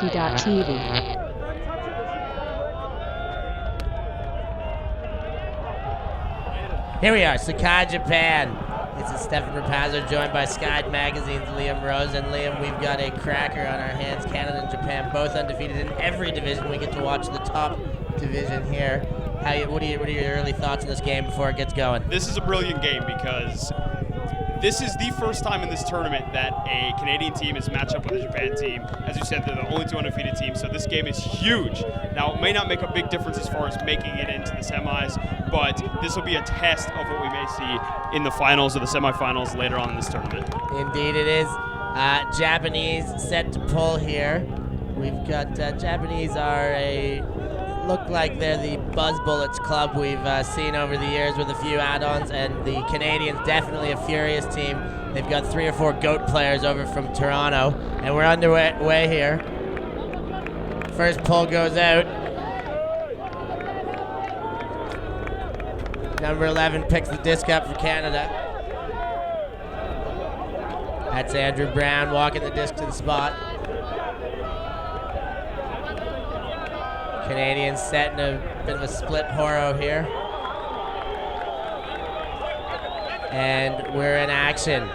ULTI.TV. Here we are, Sakai, Japan. This is Stefan Rapazzo, joined by Sky Magazine's Liam Rose. And Liam, we've got a cracker on our hands. Canada and Japan both undefeated in every division. We get to watch the top division here. What are your early thoughts on this game before it gets going? This is a brilliant game because this is the first time in this tournament that a Canadian team is matched up with a Japan team. As you said, they're the only two undefeated teams, so this game is huge. Now, it may not make a big difference as far as making it into the semis, but this will be a test of what we may see in the finals or the semifinals later on in this tournament. Indeed it is. Japanese set to pull here. We've got Japanese look like they're the Buzz Bullets club we've seen over the years with a few add-ons, and the Canadians definitely a furious team. They've got 3 or 4 GOAT players over from Toronto, and we're underway here. First pull goes out. Number 11 picks the disc up for Canada. That's Andrew Brown walking the disc to the spot. Canadians setting a bit of a split horo here. And we're in action.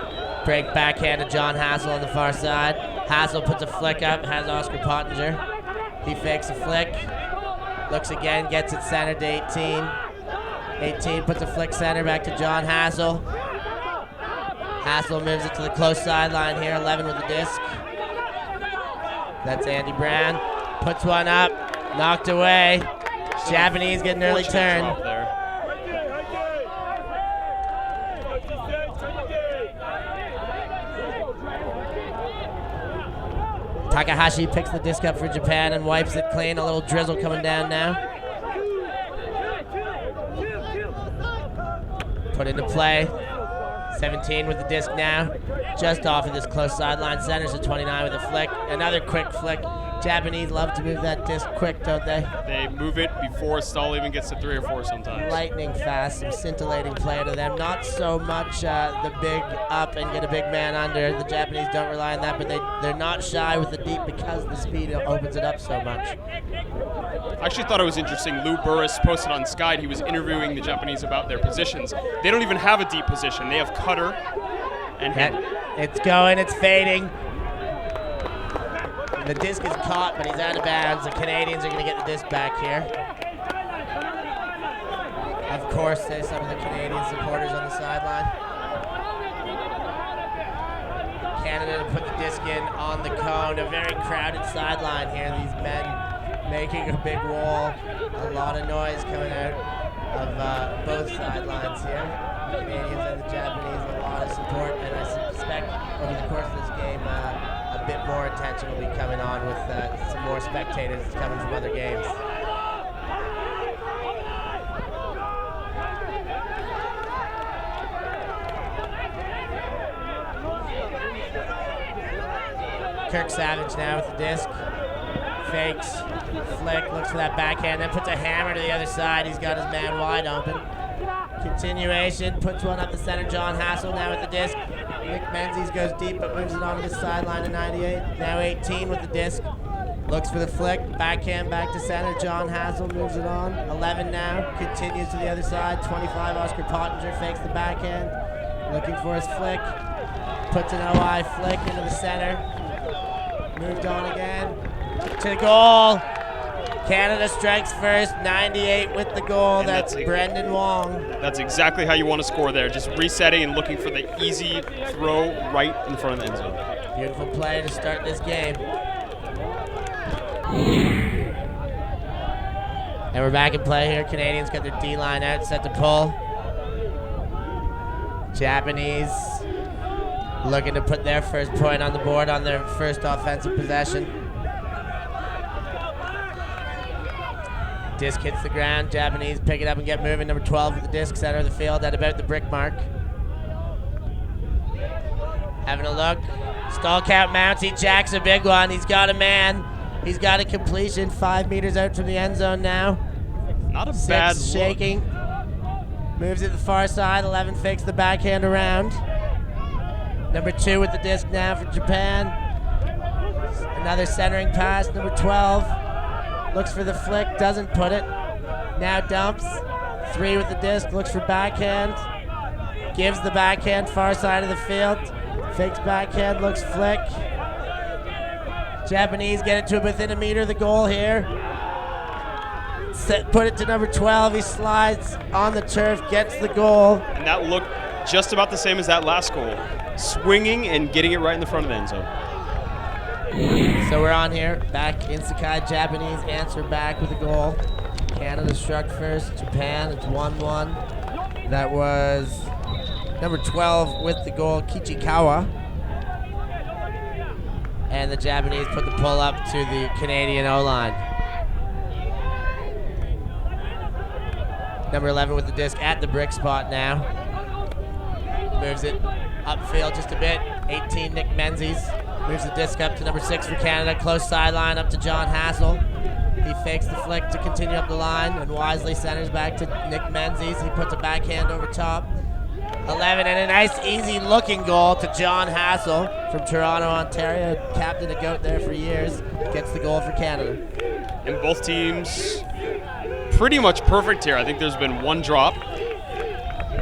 Break backhand to John Hassel on the far side. Hassel puts a flick up, has Oscar Pottinger. He fakes a flick. Looks again, gets it center to 18. 18 puts a flick center back to John Hassel. Hassel moves it to the close sideline here, 11 with the disc. That's Andy Brown. Puts one up. Knocked away. Japanese get an early turn. Takahashi picks the disc up for Japan and wipes it clean. A little drizzle coming down now. Put into play. 17 with the disc now. Just off of this close sideline. Centers to 29 with a flick. Another quick flick. Japanese love to move that disc quick, don't they? They move it before Stahl even gets to 3 or 4 sometimes. Lightning fast, some scintillating play to them. Not so much the big up and get a big man under. The Japanese don't rely on that, but they're not shy with the deep because the speed opens it up so much. I actually thought it was interesting. Lou Burris posted on Sky, he was interviewing the Japanese about their positions. They don't even have a deep position. They have cutter and hit. It's going, it's fading. The disc is caught, but he's out of bounds. The Canadians are going to get the disc back here. Of course, there's some of the Canadian supporters on the sideline. Canada to put the disc in on the cone. A very crowded sideline here. These men making a big wall. A lot of noise coming out of both sidelines here. The Canadians and the Japanese, a lot of support, and I suspect over the course of this game, a bit more attention will be coming on with some more spectators coming from other games. Kirk Savage now with the disc. Fakes, flick, looks for that backhand, then puts a hammer to the other side. He's got his man wide open. Continuation, puts one up the center. John Hassel now with the disc. Nick Menzies goes deep but moves it onto the sideline to 98. Now 18 with the disc. Looks for the flick. Backhand back to center. John Hassel moves it on. 11 now. Continues to the other side. 25 Oscar Pottinger fakes the backhand. Looking for his flick. Puts an OI flick into the center. Moved on again. To the goal. Canada strikes first, 98 with the goal. That's Brendan Wong. That's exactly how you want to score there. Just resetting and looking for the easy throw right in front of the end zone. Beautiful play to start this game. And we're back in play here. Canadians got their D-line out, set to pull. Japanese looking to put their first point on the board on their first offensive possession. Disc hits the ground. Japanese pick it up and get moving. Number 12 with the disc, center of the field at about the brick mark. Having a look. Stall count mounts. He jacks a big one. He's got a man. He's got a completion 5 meters out from the end zone now. Not a bad look. Shaking. Moves it to the far side. 11 fakes the backhand around. Number 2 with the disc now for Japan. Another centering pass, number 12. Looks for the flick, doesn't put it. Now dumps. 3 with the disc, looks for backhand. Gives the backhand, far side of the field. Fakes backhand, looks flick. Japanese get it to within a meter of the goal here. Put it to number 12. He slides on the turf, gets the goal. And that looked just about the same as that last goal. Swinging and getting it right in the front of the end zone. So we're on here. Back in Sakai. Japanese answer back with a goal. Canada struck first. Japan, it's 1-1. That was number 12 with the goal, Kichikawa. And the Japanese put the pull up to the Canadian O-line. Number 11 with the disc at the brick spot now. Moves it upfield just a bit. 18, Nick Menzies. Moves the disc up to number 6 for Canada. Close sideline up to John Hassel. He fakes the flick to continue up the line and wisely centers back to Nick Menzies. He puts a backhand over top. 11 and a nice easy looking goal to John Hassel from Toronto, Ontario. Captain of GOAT there for years. Gets the goal for Canada. And both teams pretty much perfect here. I think there's been one drop,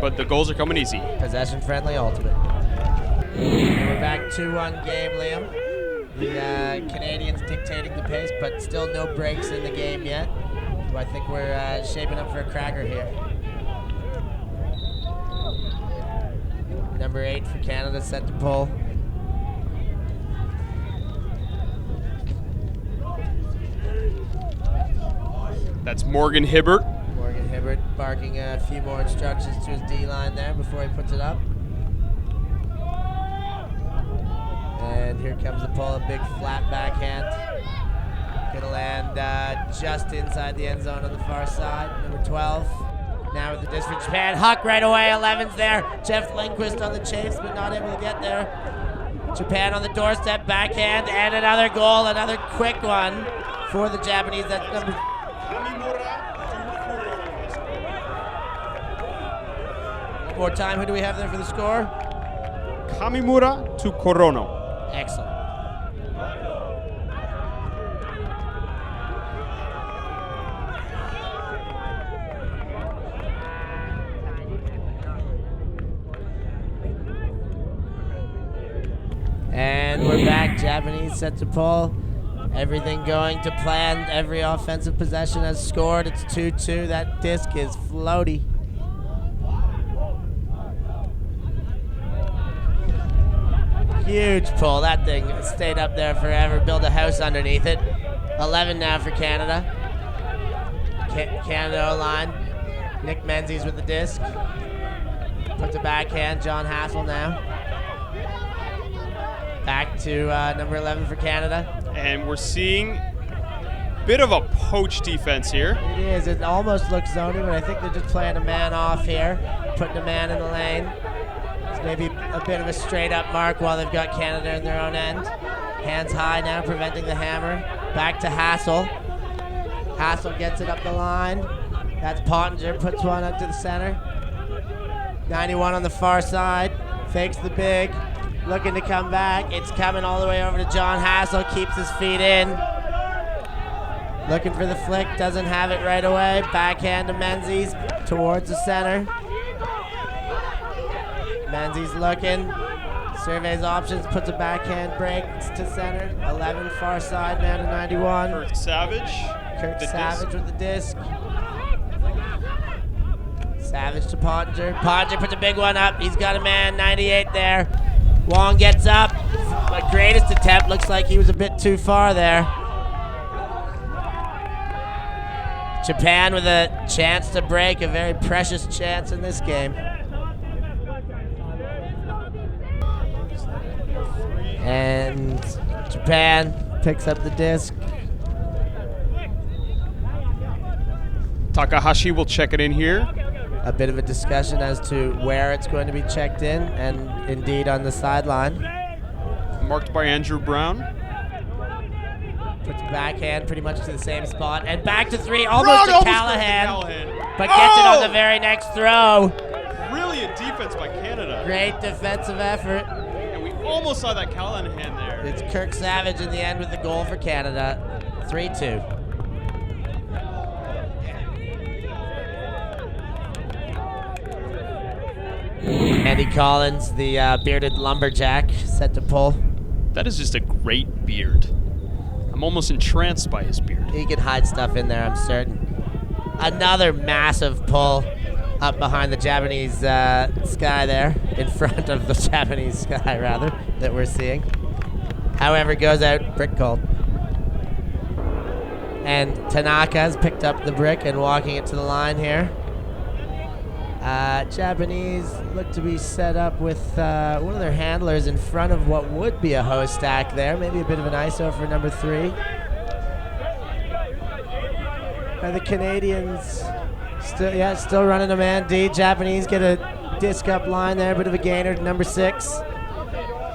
but the goals are coming easy. Possession friendly ultimate. And we're back 2-1 game, Liam. The Canadians dictating the pace, but still no breaks in the game yet. So I think we're shaping up for a cracker here. Number 8 for Canada set to pull. That's Morgan Hibbert. Morgan Hibbert barking a few more instructions to his D-line there before he puts it up. And here comes the pull, a big flat backhand. Gonna land just inside the end zone on the far side. Number 12. Now with the disc for Japan. Huck right away, 11's there. Jeff Lindquist on the chase, but not able to get there. Japan on the doorstep, backhand, and another goal, another quick one for the Japanese. That's number... One more time, who do we have there for the score? Kamimura to Corono. Excellent. And we're back. Japanese set to pull. Everything going to plan. Every offensive possession has scored. It's 2-2. That disc is floaty. Huge pull. That thing stayed up there forever. Build a house underneath it. 11 now for Canada. Canada O-line. Nick Menzies with the disc. Puts a backhand. John Hassel now. Back to number 11 for Canada. And we're seeing a bit of a poach defense here. It is. It almost looks zony, but I think they're just playing a man off here. Putting a man in the lane. Maybe a bit of a straight up mark while they've got Canada in their own end. Hands high now, preventing the hammer. Back to Hassel. Hassel gets it up the line. That's Pottinger, puts one up to the center. 91 on the far side. Fakes the big. Looking to come back. It's coming all the way over to John Hassel. Keeps his feet in. Looking for the flick. Doesn't have it right away. Backhand to Menzies towards the center. Menzies looking, surveys options, puts a backhand break to center. 11 far side, man to 91. Kurt Savage. Kurt Savage with the disc. Savage to Pottinger. Pottinger puts a big one up. He's got a man, 98 there. Wong gets up. The greatest attempt. Looks like he was a bit too far there. Japan with a chance to break, a very precious chance in this game. And Japan picks up the disc. Takahashi will check it in here. A bit of a discussion as to where it's going to be checked in, and indeed on the sideline. Marked by Andrew Brown. Puts a backhand pretty much to the same spot. And back to 3, almost to Callahan. But gets it on the very next throw. Brilliant defense by Canada. Great defensive effort. And we almost saw that Callahan hand there. It's Kirk Savage in the end with the goal for Canada. 3-2. Andy Collins, the bearded lumberjack, set to pull. That is just a great beard. I'm almost entranced by his beard. He can hide stuff in there, I'm certain. Another massive pull up behind the Japanese sky there, in front of the Japanese sky, rather, that we're seeing. However, goes out, brick called. And Tanaka's picked up the brick and walking it to the line here. Japanese look to be set up with one of their handlers in front of what would be a hose stack there. Maybe a bit of an ISO for number 3. The Canadians still running a man D. Japanese get a disc up line there, bit of a gainer to number 6.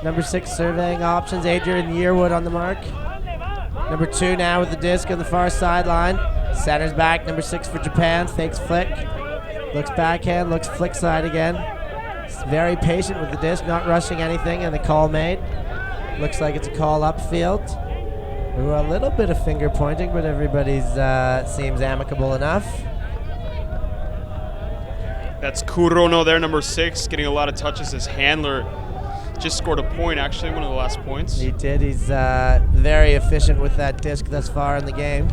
Number 6 surveying options, Adrian Yearwood on the mark. Number 2 now with the disc on the far sideline. Centers back, number 6 for Japan, fakes flick. Looks backhand, looks flick side again. Very patient with the disc, not rushing anything, and the call made. Looks like it's a call upfield. A little bit of finger pointing, but everybody's seems amicable enough. That's Kurono there, number 6, getting a lot of touches. His handler just scored a point, actually, one of the last points. He did. He's very efficient with that disc thus far in the game.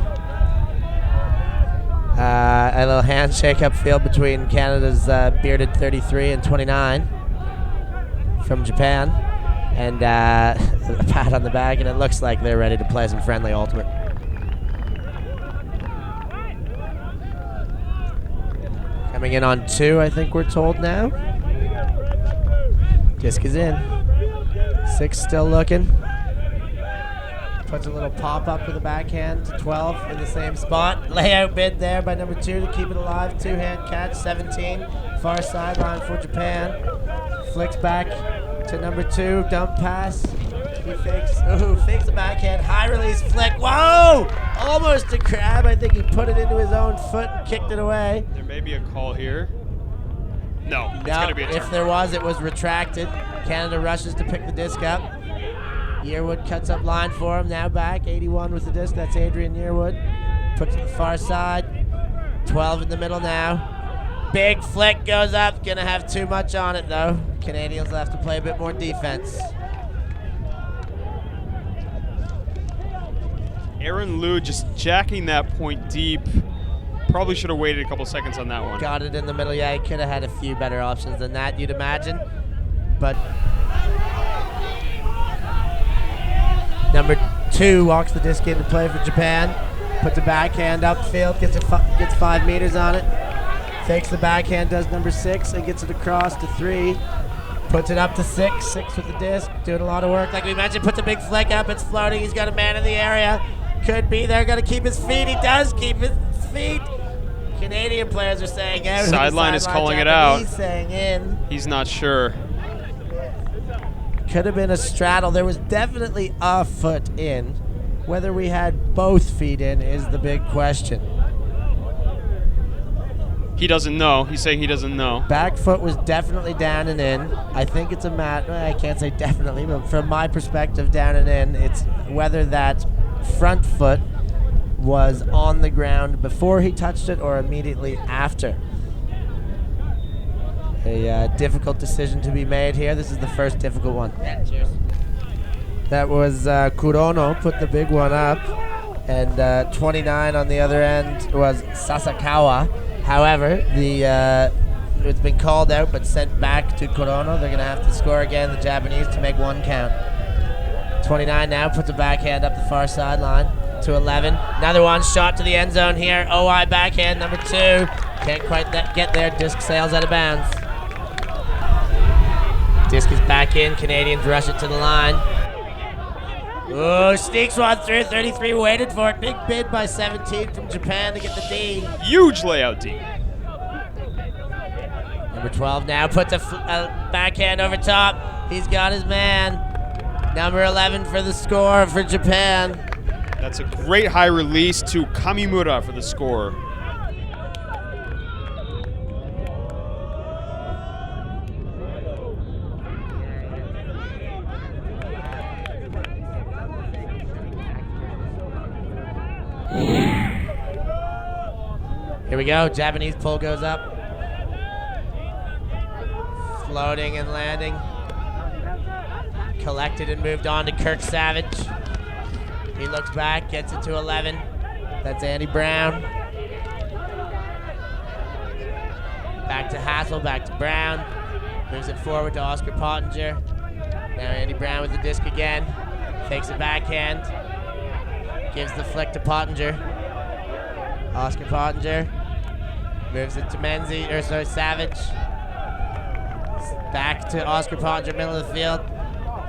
A little handshake upfield between Canada's bearded 33 and 29 from Japan. And a pat on the back, and it looks like they're ready to play some friendly ultimate. Coming in on 2, I think we're told now. Disc is in. 6 still looking. Puts a little pop up with the backhand to 12 in the same spot. Layout bid there by number 2 to keep it alive. 2-hand catch, 17. Far sideline for Japan. Flicks back to number 2, dump pass. He fakes the backhand, high release flick. Whoa! Almost a grab. I think he put it into his own foot and kicked it away. There may be a call here. No, it's going to be a turn. If there was, it was retracted. Canada rushes to pick the disc up. Yearwood cuts up line for him, now back. 81 with the disc, that's Adrian Yearwood. Puts it to the far side. 12 in the middle now. Big flick goes up, gonna have too much on it though. Canadians will have to play a bit more defense. Aaron Liu just jacking that point deep. Probably should have waited a couple seconds on that one. Got it in the middle, yeah, he could have had a few better options than that, you'd imagine. But number 2 walks the disc into play for Japan. Puts a backhand upfield, gets 5 meters on it. Fakes the backhand, does number 6, and gets it across to 3. Puts it up to 6. 6 with the disc, doing a lot of work. Like we mentioned, puts a big flick up. It's floating. He's got a man in the area. Could be there. Got to keep his feet. He does keep his feet. Canadian players are saying out. Sideline is calling it out. He's saying in. He's not sure. Could have been a straddle. There was definitely a foot in. Whether we had both feet in is the big question. He doesn't know. He's saying he doesn't know. Back foot was definitely down and in. I think it's a I can't say definitely, but from my perspective, down and in. It's whether that front foot was on the ground before he touched it or immediately after. A difficult decision to be made here. This is the first difficult one. Yeah, cheers. That was Kurono, put the big one up. And 29 on the other end was Sasakawa. However, it's been called out but sent back to Kurono. They're going to have to score again, the Japanese, to make 1 count. 29 now puts a backhand up the far sideline to 11. Another one shot to the end zone here. OI backhand, number 2. Can't quite get there. Disc sails out of bounds. Disc is back in. Canadians rush it to the line. Oh, sneaks one through. 33 waited for it. Big bid by 17 from Japan to get the D. Huge layout D. Number 12 now puts a backhand over top. He's got his man. Number 11 for the score for Japan. That's a great high release to Kamimura for the score. Here we go. Japanese pull goes up. Floating and landing. Collected and moved on to Kirk Savage. He looks back, gets it to 11. That's Andy Brown. Back to Hassel, back to Brown. Moves it forward to Oscar Pottinger. Now Andy Brown with the disc again. Fakes a backhand. Gives the flick to Pottinger. Oscar Pottinger. Moves it to Savage. Back to Oscar Pottinger, middle of the field.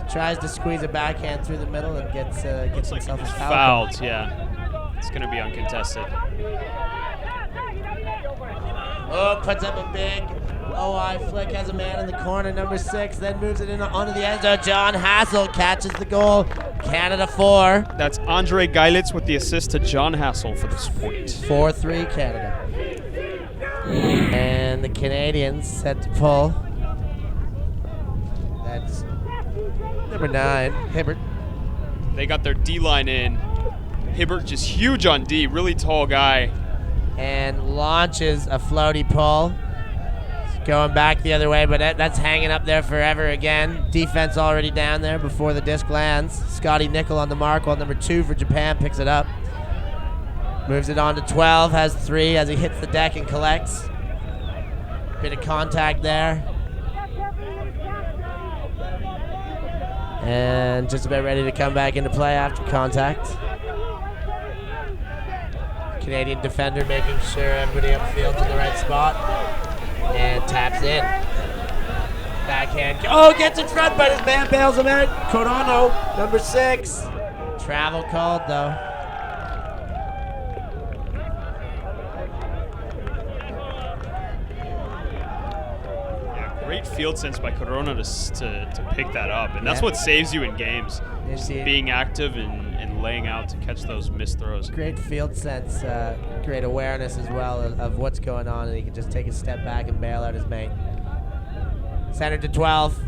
Tries to squeeze a backhand through the middle and gets himself a foul. Fouled, yeah. It's going to be uncontested. Oh, puts up a big OI flick, has a man in the corner, number 6, then moves it onto the end zone. John Hassel catches the goal. Canada 4. That's Andre Geilitz with the assist to John Hassel for this point. 4-3 Canada. And the Canadians set to pull. That's number 9, Hibbert. They got their D-line in. Hibbert just huge on D, really tall guy. And launches a floaty pull. It's going back the other way, but that's hanging up there forever again. Defense already down there before the disc lands. Scotty Nickel on the mark, while number 2 for Japan picks it up. Moves it on to 12, has 3 as he hits the deck and collects. Bit of contact there. And just about ready to come back into play after contact. Canadian defender making sure everybody upfield's in the right spot. And taps in. Backhand. Oh, gets in front, but his man bails him out. Corono, number 6. Travel called, though. Great field sense by Corona to pick that up, and that's what saves you in games. Just being active and laying out to catch those missed throws. Great field sense, great awareness as well of what's going on, and he can just take a step back and bail out his mate. Centered to 12.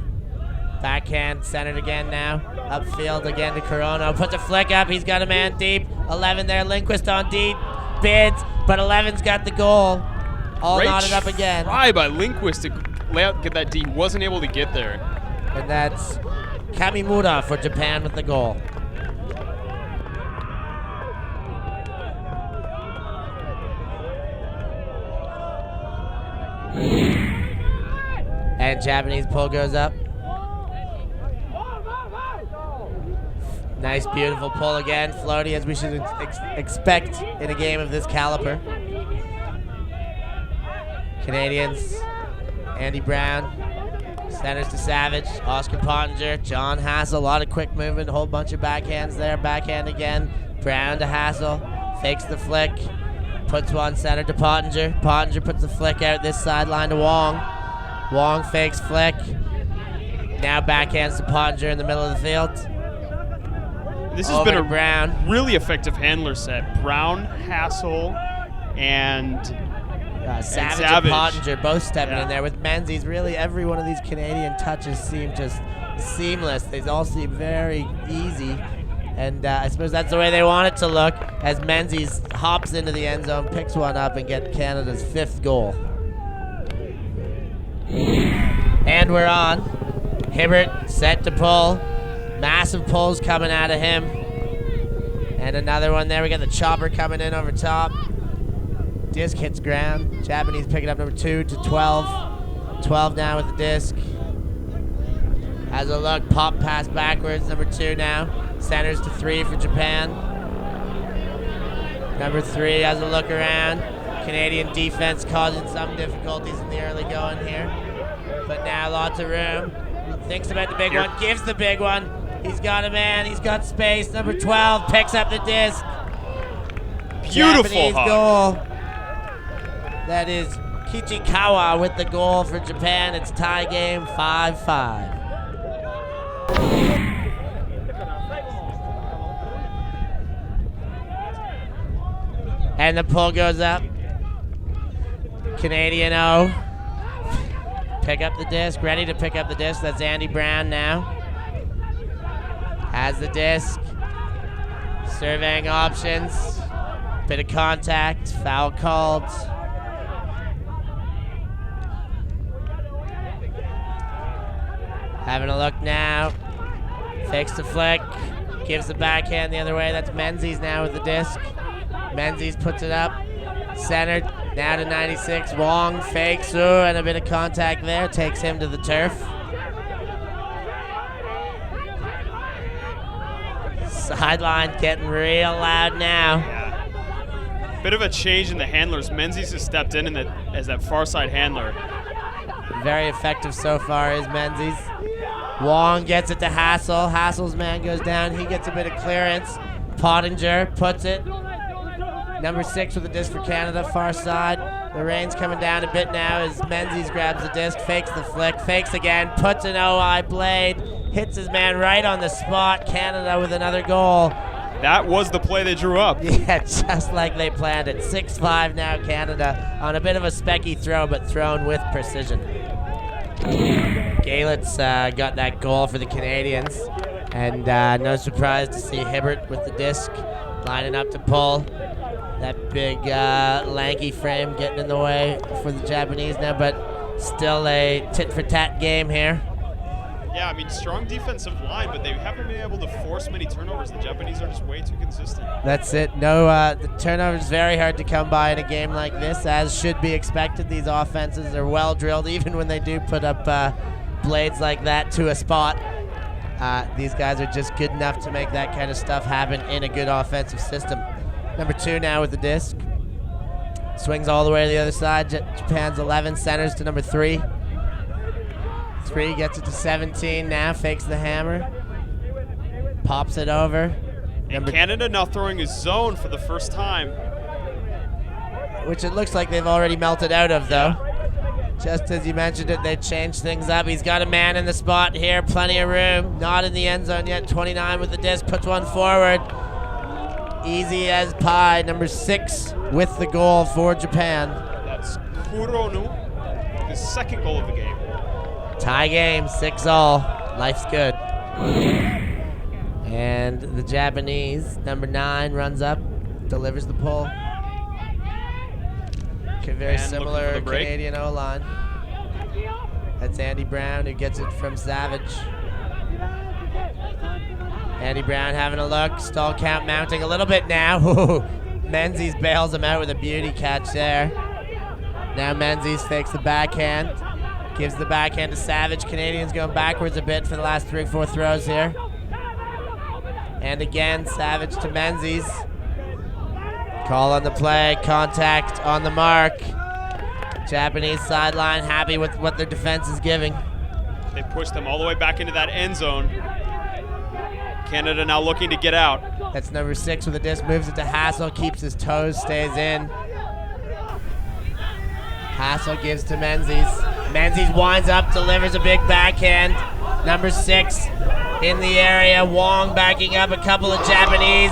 Backhand, centered again now. Upfield again to Corona. Puts a flick up. He's got a man deep. 11 there. Lindquist on deep. Bids, but 11's got the goal. All knotted up again. Try by Lindquist to lay out, get that D. Wasn't able to get there. And that's Kamimura for Japan with the goal. And Japanese pull goes up. Nice, beautiful pull again. Floaty, as we should expect in a game of this caliber. Canadians, Andy Brown, centers to Savage, Oscar Pottinger, John Hassel, a lot of quick movement, a whole bunch of backhands there. Backhand again, Brown to Hassel, fakes the flick, puts one center to Pottinger. Pottinger puts the flick out this sideline to Wong. Wong fakes flick. Now backhands to Pottinger in the middle of the field. This has been a really effective handler set. Brown, Hassel, and Savage and Pottinger both stepping in there. With Menzies, really every one of these Canadian touches seem just seamless. They all seem very easy. And I suppose that's the way they want it to look, as Menzies hops into the end zone, picks one up, and gets Canada's 5th goal. And we're on. Hibbert set to pull. Massive pulls coming out of him. And another one there. We got the chopper coming in over top. Disc hits ground. Japanese picking up number 2 to 12. 12 now with the disc. Has a look. Pop pass backwards. Number 2 now. Centers to 3 for Japan. Number 3 has a look around. Canadian defense causing some difficulties in the early going here. But now lots of room. Thinks about the big one. Gives the big one. He's got a man. He's got space. Number 12 picks up the disc. Beautiful Japanese goal. That is Kichikawa with the goal for Japan. It's tie game 5-5. And the pull goes up. Canadian O. Pick up the disc. Ready to pick up the disc. That's Andy Brown now. Has the disc. Surveying options. Bit of contact. Foul called. Having a look now. Fakes the flick. Gives the backhand the other way. That's Menzies now with the disc. Menzies puts it up. Centered. Now to 96. Wong fakes. Ooh, and a bit of contact there. Takes him to the turf. Sideline getting real loud now. Yeah. Bit of a change in the handlers. Menzies has stepped in as that far side handler. Very effective so far is Menzies. Wong gets it to Hassel. Hassel's man goes down. He gets a bit of clearance. Pottinger puts it. Number 6 with the disc for Canada, far side. The rain's coming down a bit now as Menzies grabs the disc, fakes the flick, fakes again, puts an OI blade, hits his man right on the spot. Canada with another goal. That was the play they drew up. Yeah, just like they planned it. 6-5 now, Canada, on a bit of a specky throw, but thrown with precision. Galet's got that goal for the Canadians, and no surprise to see Hibbert with the disc, lining up to pull. That big, lanky frame getting in the way for the Japanese now, but still a tit-for-tat game here. Yeah, I mean, strong defensive line, but they haven't been able to force many turnovers. The Japanese are just way too consistent. That's it. No, the turnover is very hard to come by in a game like this, as should be expected. These offenses are well drilled, even when they do put up blades like that to a spot. These guys are just good enough to make that kind of stuff happen in a good offensive system. Number 2 now with the disc. Swings all the way to the other side. Japan's 11, centers to number 3. 3 gets it to 17 now, fakes the hammer. Pops it over. And Canada now throwing his zone for the first time. Which it looks like they've already melted out of, though. Just as you mentioned it, they changed things up. He's got a man in the spot here, plenty of room. Not in the end zone yet. 29 with the disc, puts one forward. Easy as pie. Number 6 with the goal for Japan. That's Kuronu, his second goal of the game. Tie game, 6-all. Life's good. And the Japanese, number 9, runs up, delivers the pull. Very similar Canadian O-line. That's Andy Brown who gets it from Savage. Andy Brown having a look. Stall count mounting a little bit now. Menzies bails him out with a beauty catch there. Now Menzies fakes the backhand. Gives the backhand to Savage. Canadians going backwards a bit for the last 3 or 4 throws here. And again, Savage to Menzies. Call on the play, contact on the mark. Japanese sideline happy with what their defense is giving. They push them all the way back into that end zone. Canada now looking to get out. That's number 6 with the disc, moves it to Hassel, keeps his toes, stays in. Hassel gives to Menzies. Menzies winds up, delivers a big backhand. Number 6 in the area. Wong backing up, a couple of Japanese.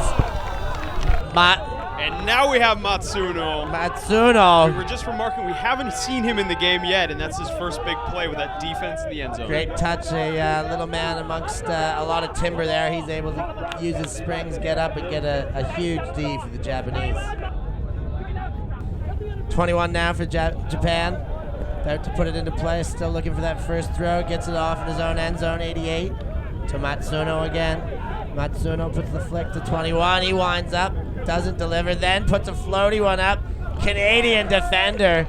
And now we have Matsuno. Matsuno. We were just remarking we haven't seen him in the game yet, and that's his first big play with that defense in the end zone. Great touch, a little man amongst a lot of timber there. He's able to use his springs, get up, and get a huge D for the Japanese. 21 now for Japan. About to put it into play, still looking for that first throw. Gets it off in his own end zone, 88. To Matsuno again. Matsuno puts the flick to 21. He winds up, doesn't deliver, then puts a floaty one up. Canadian defender.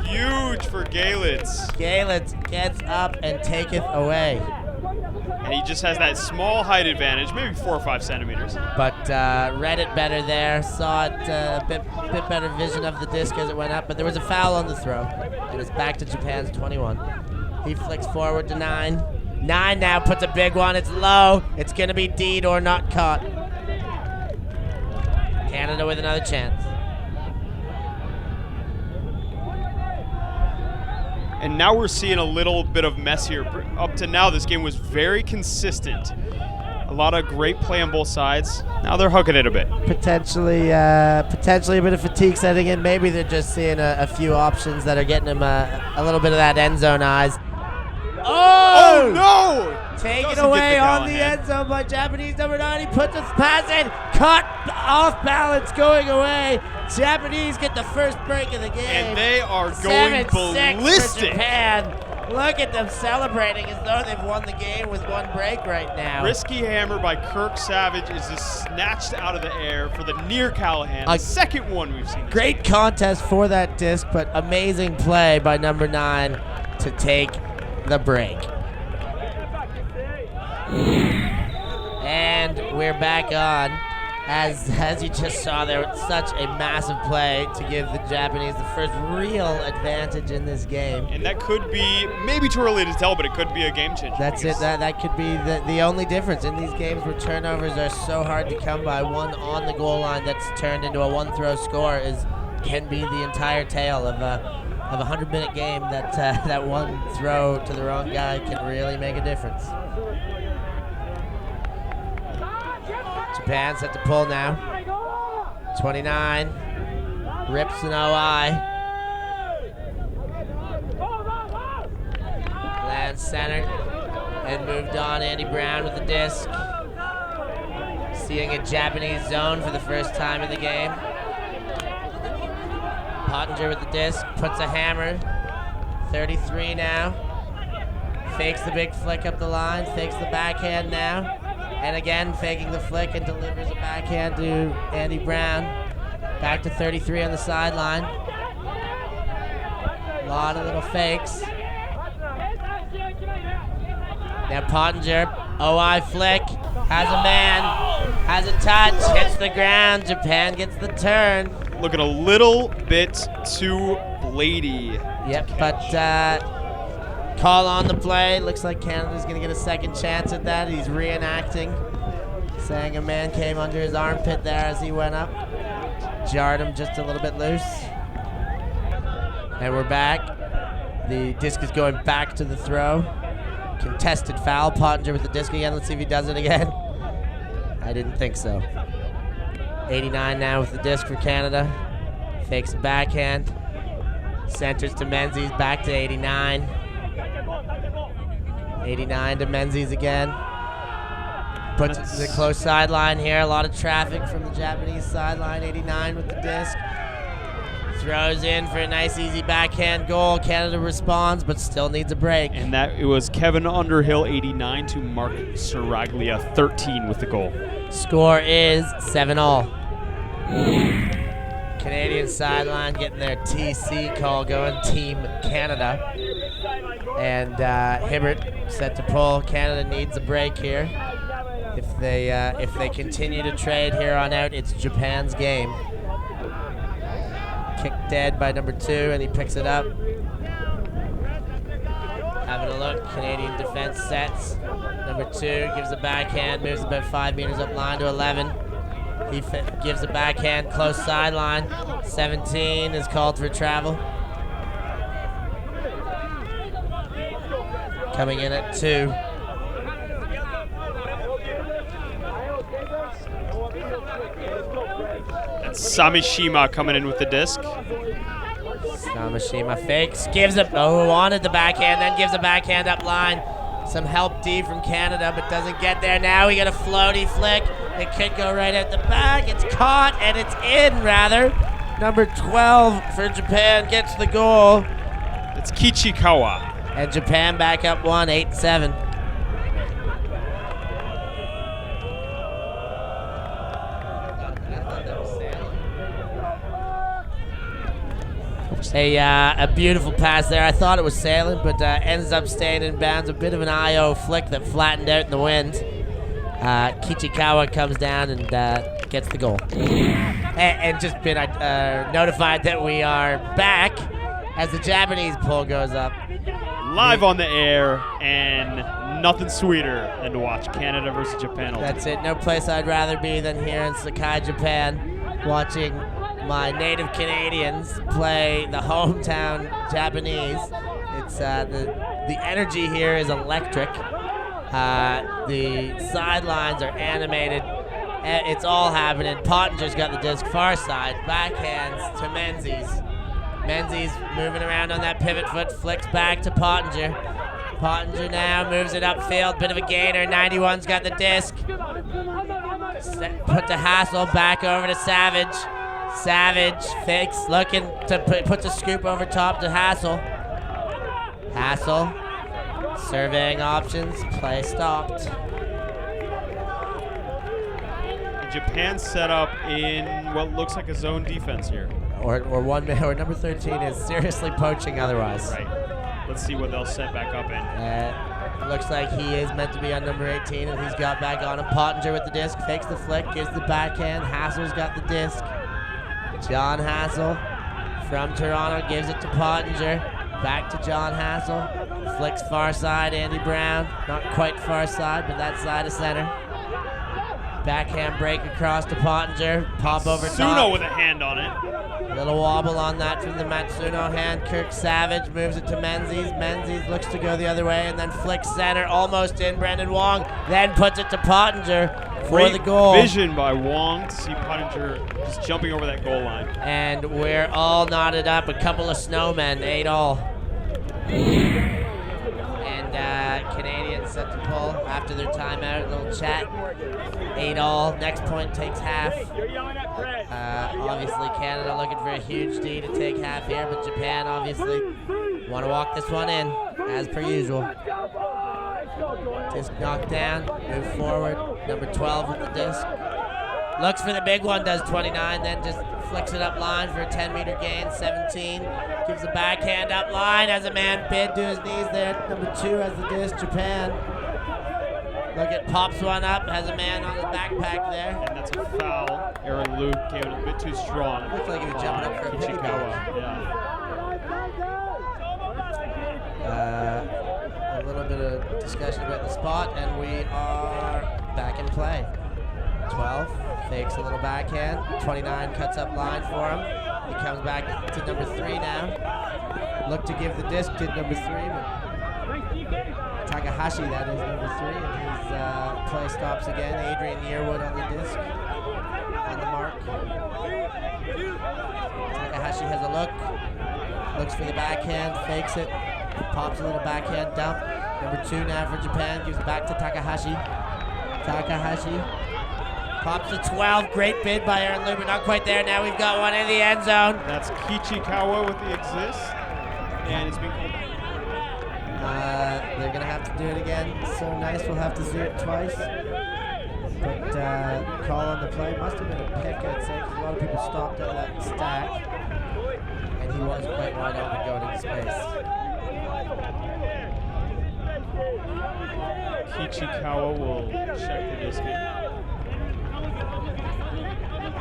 Huge for Galetz. Galetz gets up and taketh away. And he just has that small height advantage, maybe 4 or 5 centimeters. But read it better there, saw it a bit better vision of the disc as it went up, but there was a foul on the throw. And it's back to Japan's 21. He flicks forward to 9. 9 now puts a big one. It's low. It's going to be D'd or not caught. Canada with another chance. And now we're seeing a little bit of mess here. Up to now, this game was very consistent. A lot of great play on both sides. Now they're hugging it a bit. Potentially a bit of fatigue setting in. Maybe they're just seeing a few options that are getting them a little bit of that end zone eyes. Oh no! Taken away on the end zone by Japanese number 9. He puts his pass in, caught off balance, going away. Japanese get the first break of the game. And they are going ballistic. For Japan. Look at them celebrating as though they've won the game with one break right now. Risky hammer by Kirk Savage is just snatched out of the air for the near Callahan. The second one we've seen. Great contest for that disc, but amazing play by number 9 to take the break. And we're back on. As you just saw there, such a massive play to give the Japanese the first real advantage in this game. And that could be, maybe too early to tell, but it could be a game changer. That's it. That could be the only difference in these games where turnovers are so hard to come by. One on the goal line that's turned into a one-throw score can be the entire tale of a 100-minute game. That one throw to the wrong guy can really make a difference. Japan set to pull now. 29. Rips an OI. Lands centered. And moved on. Andy Brown with the disc. Seeing a Japanese zone for the first time in the game. Pottinger with the disc. Puts a hammer. 33 now. Fakes the big flick up the line. Fakes the backhand now. And again, faking the flick and delivers a backhand to Andy Brown. Back to 33 on the sideline. A lot of little fakes. Now Pottinger, OI flick, has a man, has a touch, hits the ground. Japan gets the turn. Looking a little bit too bladey. Yep, but call on the play. Looks like Canada's going to get a second chance at that. He's reenacting, saying a man came under his armpit there as he went up. Jarred him just a little bit loose. And we're back. The disc is going back to the throw. Contested foul. Pottinger with the disc again. Let's see if he does it again. I didn't think so. 89 now with the disc for Canada. Fakes a backhand. Centers to Menzies. Back to 89. 89 to Menzies again. Puts it to the close sideline here. A lot of traffic from the Japanese sideline. 89 with the disc. Throws in for a nice easy backhand goal. Canada responds, but still needs a break. And it was Kevin Underhill, 89, to Mark Saraglia, 13 with the goal. Score is 7-all. Canadian sideline getting their TC call going, Team Canada. And Hibbert set to pull. Canada needs a break here. If they continue to trade here on out, it's Japan's game. Kicked dead by number 2, and he picks it up. Having a look, Canadian defense sets. Number 2 gives a backhand, moves about 5 meters up line to 11. He gives a backhand, close sideline. 17 is called for travel. Coming in at 2. That's Samishima coming in with the disc. Samishima fakes, gives it, wanted the backhand, then gives a backhand up line. Some help D from Canada, but doesn't get there now. We got a floaty flick. It could go right at the back. It's caught, and it's in, rather. Number 12 for Japan gets the goal. It's Kichikawa. And Japan back up 1, 8-7. A beautiful pass there. I thought it was sailing, but ends up staying in bounds. A bit of an IO flick that flattened out in the wind. Kichikawa comes down and gets the goal. And just been notified that we are back as the Japanese pull goes up. Live on the air, and nothing sweeter than to watch Canada versus Japan. That's it. No place I'd rather be than here in Sakai, Japan, watching my native Canadians play the hometown Japanese. It's the energy here is electric. The sidelines are animated. It's all happening. Pottinger's got the disc far side. Backhands to Menzies. Menzies moving around on that pivot foot, flicks back to Pottinger. Pottinger now moves it upfield, bit of a gainer. 91's got the disc. Put to Hassel, back over to Savage. Savage fakes, looking to puts a scoop over top to Hassel. Hassel, surveying options, play stopped. Japan set up in what looks like a zone defense here. Or number 13 is seriously poaching otherwise. Right. Let's see what they'll set back up in. Looks like he is meant to be on number 18, and he's got back on him. Pottinger with the disc, fakes the flick, gives the backhand. Hassel's got the disc. John Hassel from Toronto gives it to Pottinger. Back to John Hassel. Flicks far side, Andy Brown. Not quite far side, but that side of center. Backhand break across to Pottinger. Pop over top. Suno with a hand on it. Little wobble on that from the Matsuno hand. Kirk Savage moves it to Menzies. Menzies looks to go the other way and then flicks center. Almost in. Brendan Wong then puts it to Pottinger for the goal. Vision by Wong to see Pottinger just jumping over that goal line. And we're all knotted up. A couple of snowmen, 8-all. And Canadians set to pull after their timeout. A little chat. 8-all. Next point takes half. Obviously Canada looking for a huge D to take half here, but Japan obviously want to walk this one in as per usual. Disc knocked down, move forward. Number 12 with the disc. Looks for the big one, does 29, then just flicks it up line for a 10-meter gain. 17 gives the backhand up line, has a man bid to his knees there. Number 2 has the disc. Japan. Look at pops one up, has a man on his backpack there. And that's a foul. Aaron Luke came in a bit too strong. Looks like he was jumping up for a Kichikawa. A little bit of discussion about the spot, and we are back in play. 12 fakes a little backhand. 29 cuts up line for him. He comes back to number 3 now. Look to give the disc to number 3, but Takahashi, that is number 3, and his play stops again. Adrian Yearwood on the disc, on the mark. Takahashi has a look, looks for the backhand, fakes it, pops a little backhand dump. Number 2 now for Japan, gives it back to Takahashi. Takahashi pops to 12, great bid by Aaron Luber, not quite there. Now we've got one in the end zone. That's Kichikawa with the exist, and it's been called back. They're going to have to do it again. So nice, we'll have to see it twice. But call on the play. Must have been a pick, I'd say, because a lot of people stopped out of that stack. And he was quite wide open going into space. Kichikawa will check the disc in.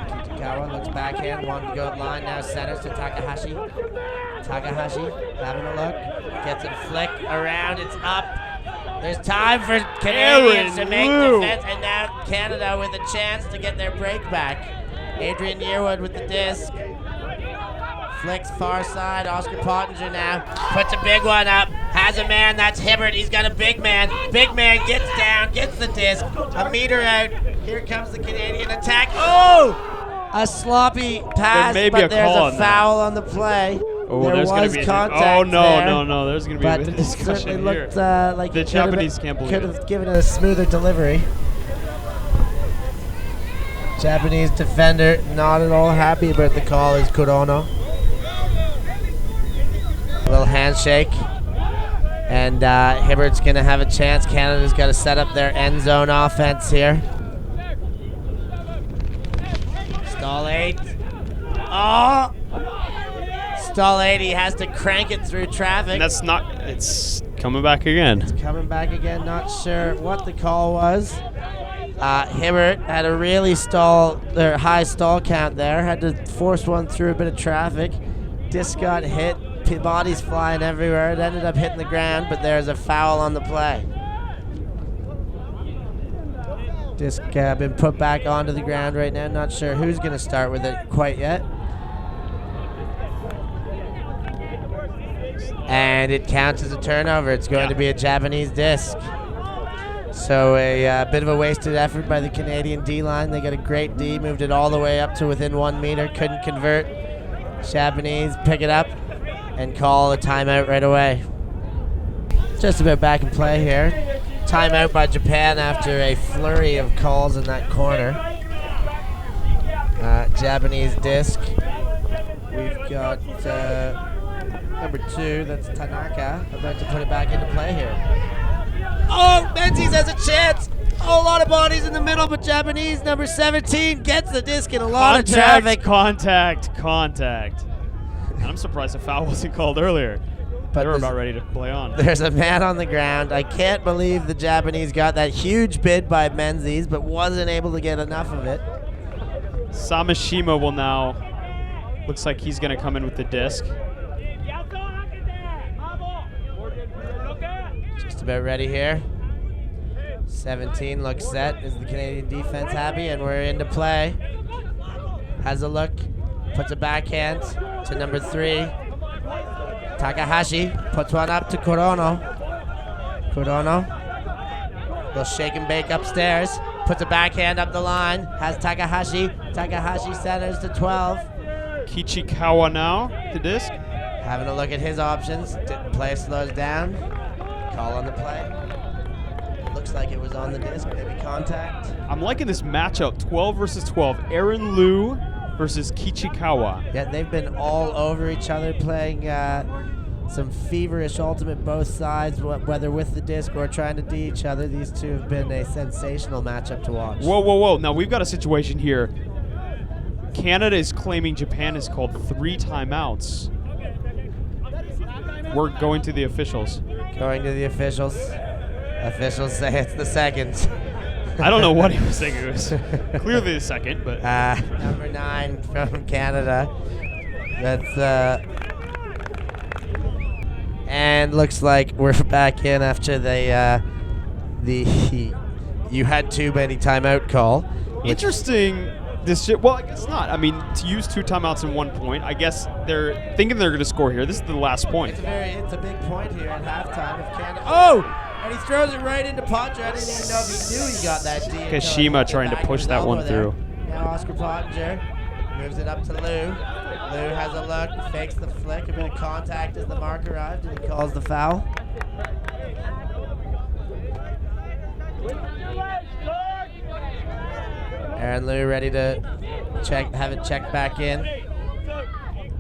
Kichikawa looks backhand, wanting to go at line, now centers to Takahashi. Takahashi having a look, gets a flick around, it's up. There's time for Canadians to make defense, and now Canada with a chance to get their break back. Adrian Yearwood with the disc. Flicks far side, Oscar Pottinger now. Puts a big one up, has a man, that's Hibbert, he's got a big man. Big man gets down, gets the disc, a meter out. Here comes the Canadian attack. Oh! A sloppy pass, but there's a foul on the play. Oh, there was contact oh no, there, no! There's going to be a bit of discussion here. But it certainly looked like the Japanese can't believe could have given it a smoother delivery. Japanese defender not at all happy about the call is Kurono. A little handshake, and Hibbert's going to have a chance. Canada's got to set up their end zone offense here. Stall 8. Oh! Stall 8, he has to crank it through traffic. And it's coming back again. It's coming back again, not sure what the call was. Hibbert had a really high stall count there, had to force one through a bit of traffic. Disc got hit, bodies flying everywhere. It ended up hitting the ground, but there's a foul on the play. Disc been put back onto the ground right now. Not sure who's going to start with it quite yet. And it counts as a turnover. It's going to be a Japanese disc. So a bit of a wasted effort by the Canadian D-line. They got a great D, moved it all the way up to within 1 meter, couldn't convert. Japanese pick it up and call a timeout right away. Just about back in play here. Timeout by Japan after a flurry of calls in that corner. Japanese disc. We've got Number 2, that's Tanaka, about to put it back into play here. Oh, Menzies has a chance. A whole lot of bodies in the middle, but Japanese number 17 gets the disc in a lot of traffic. Contact. And I'm surprised the foul wasn't called earlier. But they were about ready to play on. There's a man on the ground. I can't believe the Japanese got that huge bid by Menzies, but wasn't able to get enough of it. Samashima will now, looks like he's going to come in with the disc. Just about ready here. 17 looks set. Is the Canadian defense happy? And we're into play. Has a look. Puts a backhand to number 3. Takahashi puts one up to Kurono. Will shake and bake upstairs. Puts a backhand up the line. Has Takahashi. Takahashi centers to 12. Kichikawa now, the disc. Having a look at his options. Play slows down. Call on the play. Looks like it was on the disc, maybe contact. I'm liking this matchup, 12 versus 12. Aaron Liu versus Kichikawa. Yeah, they've been all over each other, playing some feverish ultimate both sides, whether with the disc or trying to D each other. These two have been a sensational matchup to watch. Whoa. Now, we've got a situation here. Canada is claiming Japan has called 3 timeouts. We're going to the officials. Going to the officials. Officials say it's the second. I don't know what he was thinking. It was clearly the second, but number 9 from Canada. That's and looks like we're back in after the you had too many timeout call. Interesting. Well, I guess not. I mean, to use 2 timeouts in 1 point, I guess they're thinking they're going to score here. This is the last point. It's a big point here at halftime of Canada. Oh! And he throws it right into Pottinger. I didn't even know if he knew he got that D. Kashima trying to push that one through. Now Oscar Pottinger moves it up to Lou. Lou has a look, fakes the flick. A bit of contact as the mark arrived, and he calls the foul. Aaron Lou ready to have it checked back in.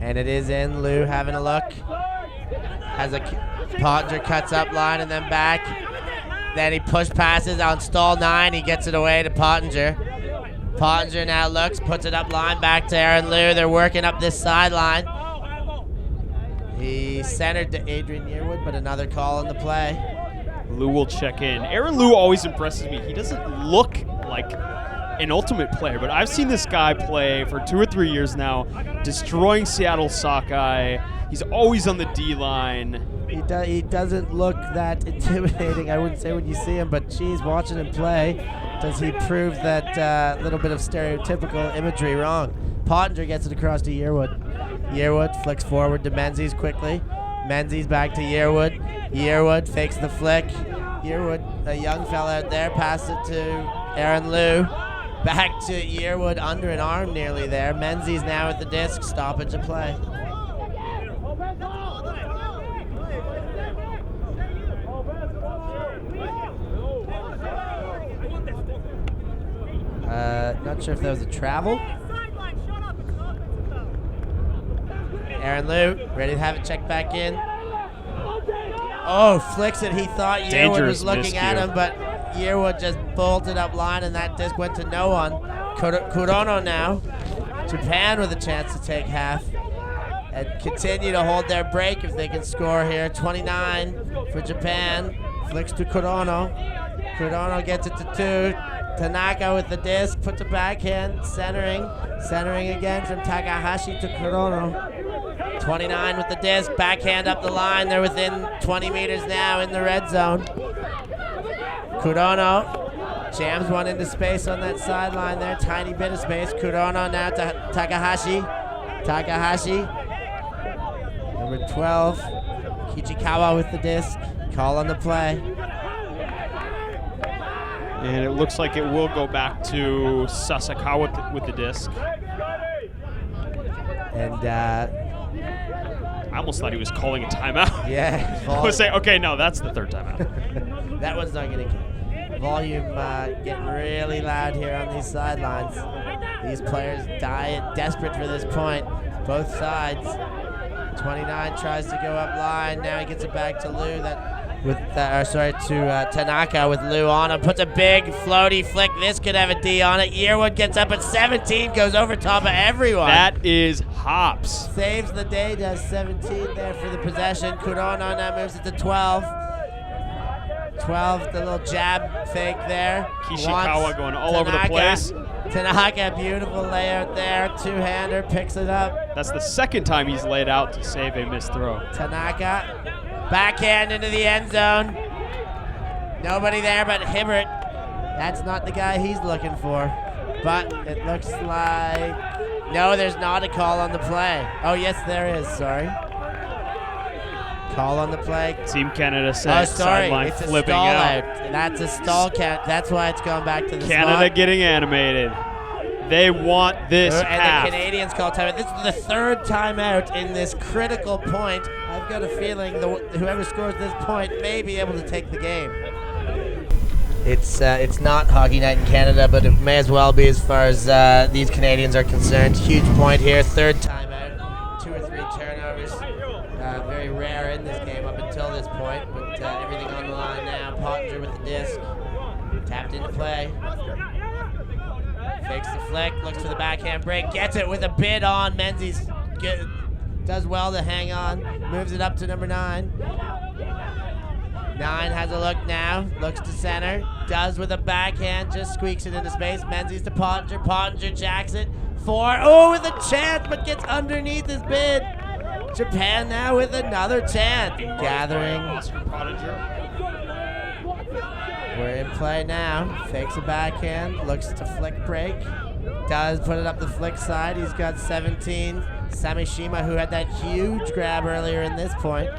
And it is in. Lou having a look. Pottinger cuts up line and then back. Then he push passes on stall 9. He gets it away to Pottinger. Pottinger now looks, puts it up line back to Aaron Lou. They're working up this sideline. He centered to Adrian Yearwood, but another call on the play. Lou will check in. Aaron Lou always impresses me. He doesn't look like an ultimate player, but I've seen this guy play for 2 or 3 years now, destroying Seattle Sockeye. He's always on the D line. He doesn't look that intimidating, I wouldn't say, when you see him, but geez, watching him play, does he prove that little bit of stereotypical imagery wrong. Pottinger gets it across to Yearwood. Yearwood flicks forward to Menzies quickly. Menzies back to Yearwood. Yearwood fakes the flick. Yearwood, a young fella out there, passes it to Aaron Lou. Back to Yearwood, under an arm nearly there. Menzies now at the disc, stoppage of play. Not sure if that was a travel. Aaron Lou, ready to have it checked back in. Oh, flicks it. He thought Yearwood was looking at him, but Yearwood just bolted up line, and that disc went to no one. Kurono now. Japan with a chance to take half and continue to hold their break if they can score here. 29 for Japan. Flicks to Kurono. Kurono gets it to 2. Tanaka with the disc, puts a backhand, centering again from Takahashi to Kurono. 29 with the disc, backhand up the line. They're within 20 meters now in the red zone. Kurono jams one into space on that sideline there, tiny bit of space. Kurono now to Takahashi. Takahashi, number 12. Kichikawa with the disc, call on the play. And it looks like it will go back to Sasakawa with the disc. And I almost thought he was calling a timeout. Yeah. I was saying, okay, no, that's the 3rd timeout. That one's not going to count. Volume getting really loud here on these sidelines. These players desperate for this point, both sides. 29 tries to go up line. Now he gets it back to Lou. Tanaka with Lou on him. Puts a big floaty flick. This could have a D on it. Yearwood gets up at 17, goes over top of everyone. That is hops. Saves the day, does 17 there for the possession. Kurono now moves it to 12. 12, the little jab fake there. Kishikawa going all over the place. Tanaka, beautiful layout there. Two-hander, picks it up. That's the second time he's laid out to save a missed throw. Tanaka, backhand into the end zone. Nobody there but Hibbert. That's not the guy he's looking for. But it looks like... No, there's not a call on the play. Oh, yes, there is. Sorry. Call on the play. Team Canada says sideline it's flipping a stall out. That's a stall count. That's why it's going back to the Canada spot. getting animated. They want this half. And the Canadians call timeout. This is the third timeout in this critical point. I've got a feeling whoever scores this point may be able to take the game. It's not Hockey Night in Canada, but it may as well be as far as these Canadians are concerned. Huge point here, third timeout, 2 or 3 turnovers. Very rare in this game up until this point, but everything on the line now. Pottinger with the disc, tapped into play. Fakes the flick, looks for the backhand break, gets it with a bid on. Menzies does well to hang on, moves it up to number 9. 9 has a look now, looks to center, does with a backhand, just squeaks it into space. Menzies to Pottinger, Pottinger jacks it. 4, oh, with a chance, but gets underneath his bid. Japan now with another chance. Gathering. We're in play now. Fakes a backhand, looks to flick break. Does put it up the flick side. He's got 17. Samishima, who had that huge grab earlier in this point.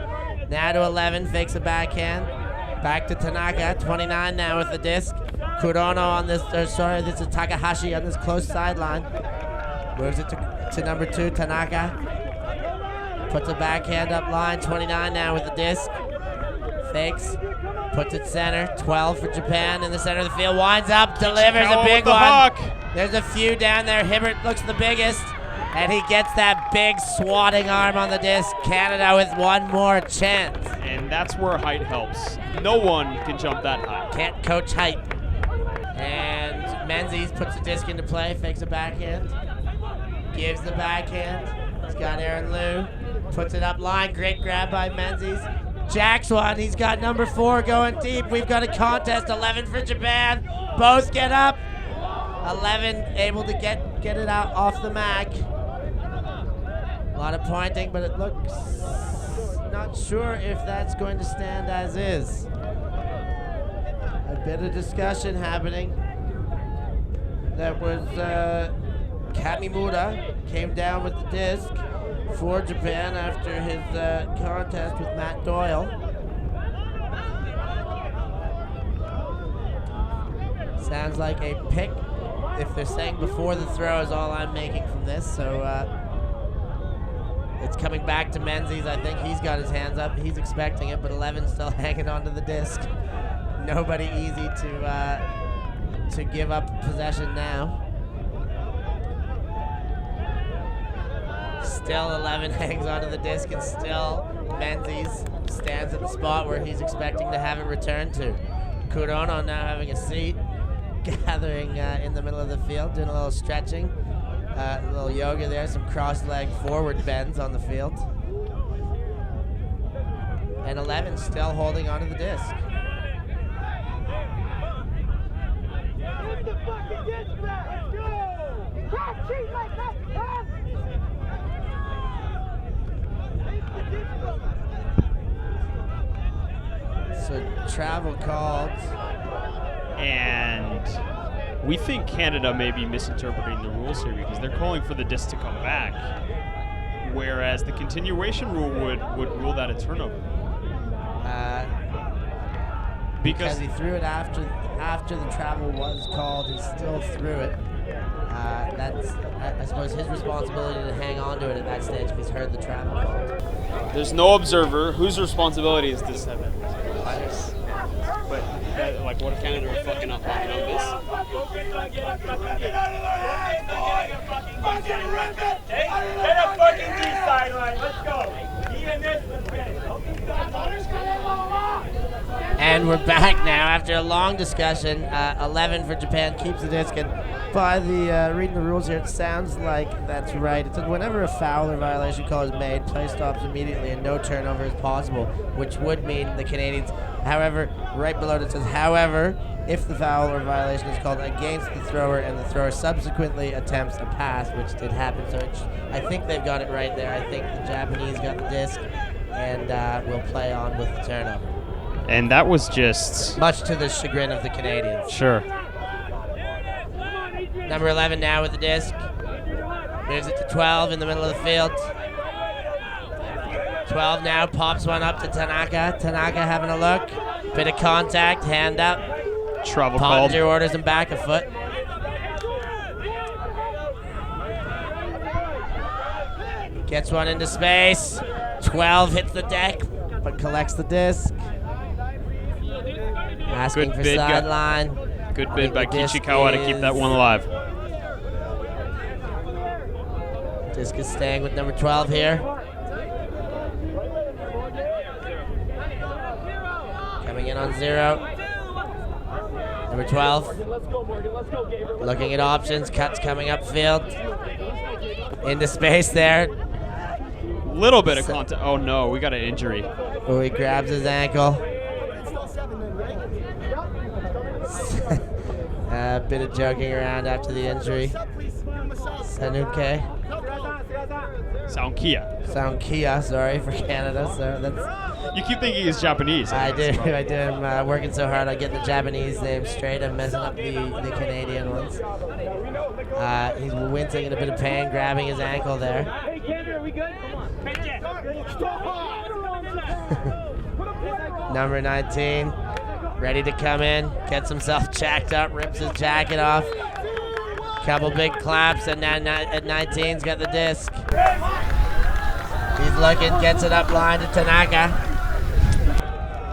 Now to 11, fakes a backhand. Back to Tanaka, 29 now with the disc. Kurono on this, this is Takahashi on this close sideline. Moves it to number 2, Tanaka. Puts a backhand up line, 29 now with the disc. Fakes, puts it center, 12 for Japan in the center of the field. Winds up, delivers a big one. Hawk. There's a few down there. Hibbert looks the biggest, and he gets that big swatting arm on the disc. Canada with one more chance. And that's where height helps. No one can jump that high. Can't coach height. And Menzies puts the disc into play, fakes a backhand. Gives the backhand. He's got Aaron Liu. Puts it up line. Great grab by Menzies. Jacks one. He's got number 4 going deep. We've got a contest. 11 for Japan. Both get up. 11 able to get it out off the MAC. A lot of pointing, but it looks not sure if that's going to stand as is. A bit of discussion happening. That was Kamimura came down with the disc for Japan after his contest with Matt Doyle. Sounds like a pick. If they're saying before the throw is all I'm making from this, so it's coming back to Menzies. I think he's got his hands up. He's expecting it, but 11's still hanging onto the disc. Nobody easy to give up possession now. Still 11 hangs onto the disc, and still Menzies stands at the spot where he's expecting to have it returned to. Kurono now having a seat, gathering in the middle of the field, doing a little stretching, a little yoga there, some cross-leg forward bends on the field. And 11 still holding onto the disc. So travel called. And we think Canada may be misinterpreting the rules here because they're calling for the disc to come back, whereas the continuation rule would rule that a turnover. Because he threw it after the travel was called, he still threw it. That's, I suppose, his responsibility to hang on to it at that stage if he's heard the travel called. There's no observer. Whose responsibility is this event? Players. But, like, what if Canada are fucking up on this? Get a fucking D sideline. Let's go. And we're back now after a long discussion. 11 for Japan, keeps the disc. And by the reading the rules here, it sounds like that's right. It says whenever a foul or violation call is made, play stops immediately and no turnover is possible, which would mean the Canadians. However, right below it says, however, if the foul or violation is called against the thrower and the thrower subsequently attempts a pass, which did happen. So I think they've got it right there. I think the Japanese got the disc and will play on with the turnover. And that was just... much to the chagrin of the Canadians. Sure. Number 11 now with the disc. Moves it to 12 in the middle of the field. 12 now, pops one up to Tanaka. Tanaka having a look. Bit of contact, hand up. Trouble called. Pottinger orders him back a foot. Gets one into space. 12 hits the deck, but collects the disc. Asking for sideline. Good bid by Kichikawa to keep that one alive. Disc is staying with number 12 here. Coming in on 0. Number 12. Looking at options. Cuts coming upfield. Into space there. Little bit of contact. Oh no, we got an injury. Oh, he grabs his ankle. A bit of joking around after the injury. Sanuke. Soundkia, sorry, for Canada. So that's. You keep thinking he's Japanese. I do. I'm working so hard on getting the Japanese names straight. I'm messing up the Canadian ones. He's wincing in a bit of pain, grabbing his ankle there. Hey, Canada, are we good? Come on. Number 19, ready to come in, gets himself jacked up, rips his jacket off. Couple big claps, and now at 19's got the disc. He's looking, gets it up line to Tanaka.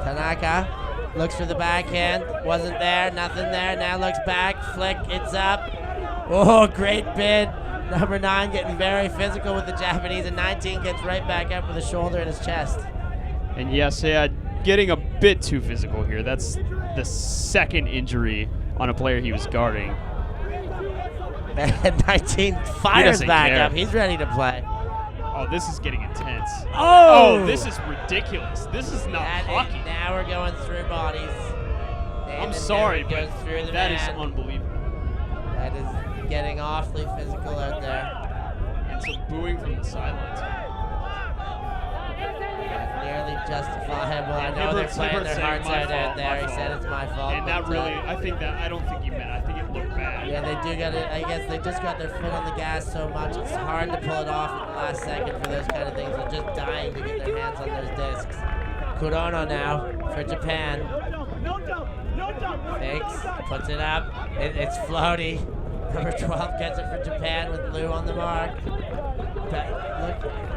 Tanaka looks for the backhand, wasn't there, nothing there, now looks back, flick, it's up. Oh, great bid. Number 9 getting very physical with the Japanese, and 19 gets right back up with a shoulder in his chest. And yes, getting a bit too physical here. That's the second injury on a player he was guarding. And 19 fires back up. He's ready to play. Oh, this is getting intense. Oh, this is ridiculous. This is not hockey. Now we're going through bodies. I'm sorry, but through the that man. is unbelievable. That is getting awfully physical out there. And some booing from the sidelines. Nearly justifiable. I know they're playing their hearts out there. He said it's my fault. And that really, I don't think he meant. I think it looked bad. Yeah, they do got it. I guess they just got their foot on the gas so much. It's hard to pull it off at the last second for those kind of things. They're just dying to get their hands on those discs. Kurono now for Japan. Fakes, puts it up. It's floaty. Number 12 gets it for Japan with Lou on the mark.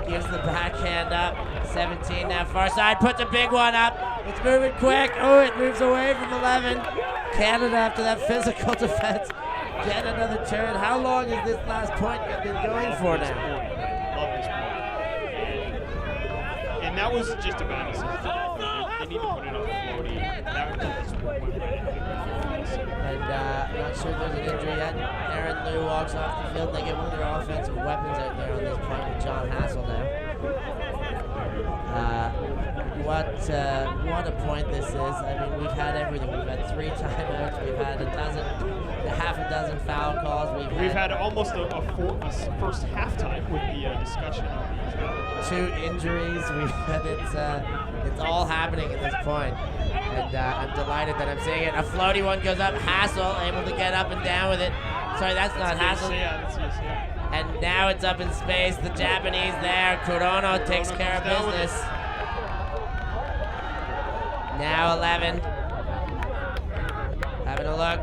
Gives the backhand up. 17 now, far side, puts a big one up. It's moving quick. Oh, it moves away from 11. Canada, after that physical defense, get another turn. How long has this last point been going for now? Love this point. And that was just a bad decision. They need to put it on floaty. That just went right into the And not sure there's an injury yet. Aaron Liu walks off the field. They get one of their offensive weapons out there on this point with John Hassel now. What a point this is. I mean, we've had everything. We've had 3 timeouts. We've had half a dozen foul calls. We've had almost a first halftime with the discussion of these. 2 injuries. We've had it's all happening at this point. And I'm delighted that I'm seeing it. A floaty one goes up. Hassel able to get up and down with it. Sorry, that's not Hassel. And now it's up in space. The Japanese there. Kurono takes care of business. Now 11. Having a look.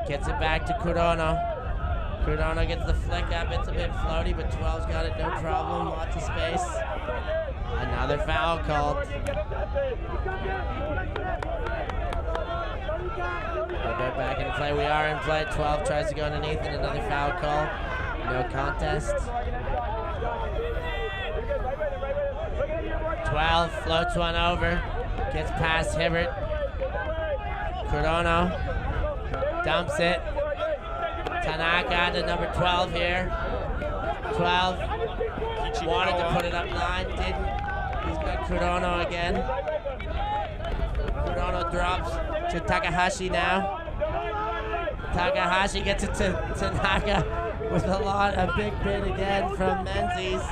Gets it back to Kurono. Kurono gets the flick up. It's a bit floaty, but 12's got it no problem. Lots of space. Another foul called. We'll go back in play. We are in play. 12 tries to go underneath and another foul call. No contest. 12 floats one over. Gets past Hibbert. Kurono dumps it. Tanaka to number 12 here. 12 wanted to put it up 9, didn't. He's got Kurono again. Kurono drops to Takahashi now. Takahashi gets it to Tanaka with a big bid again from Menzies.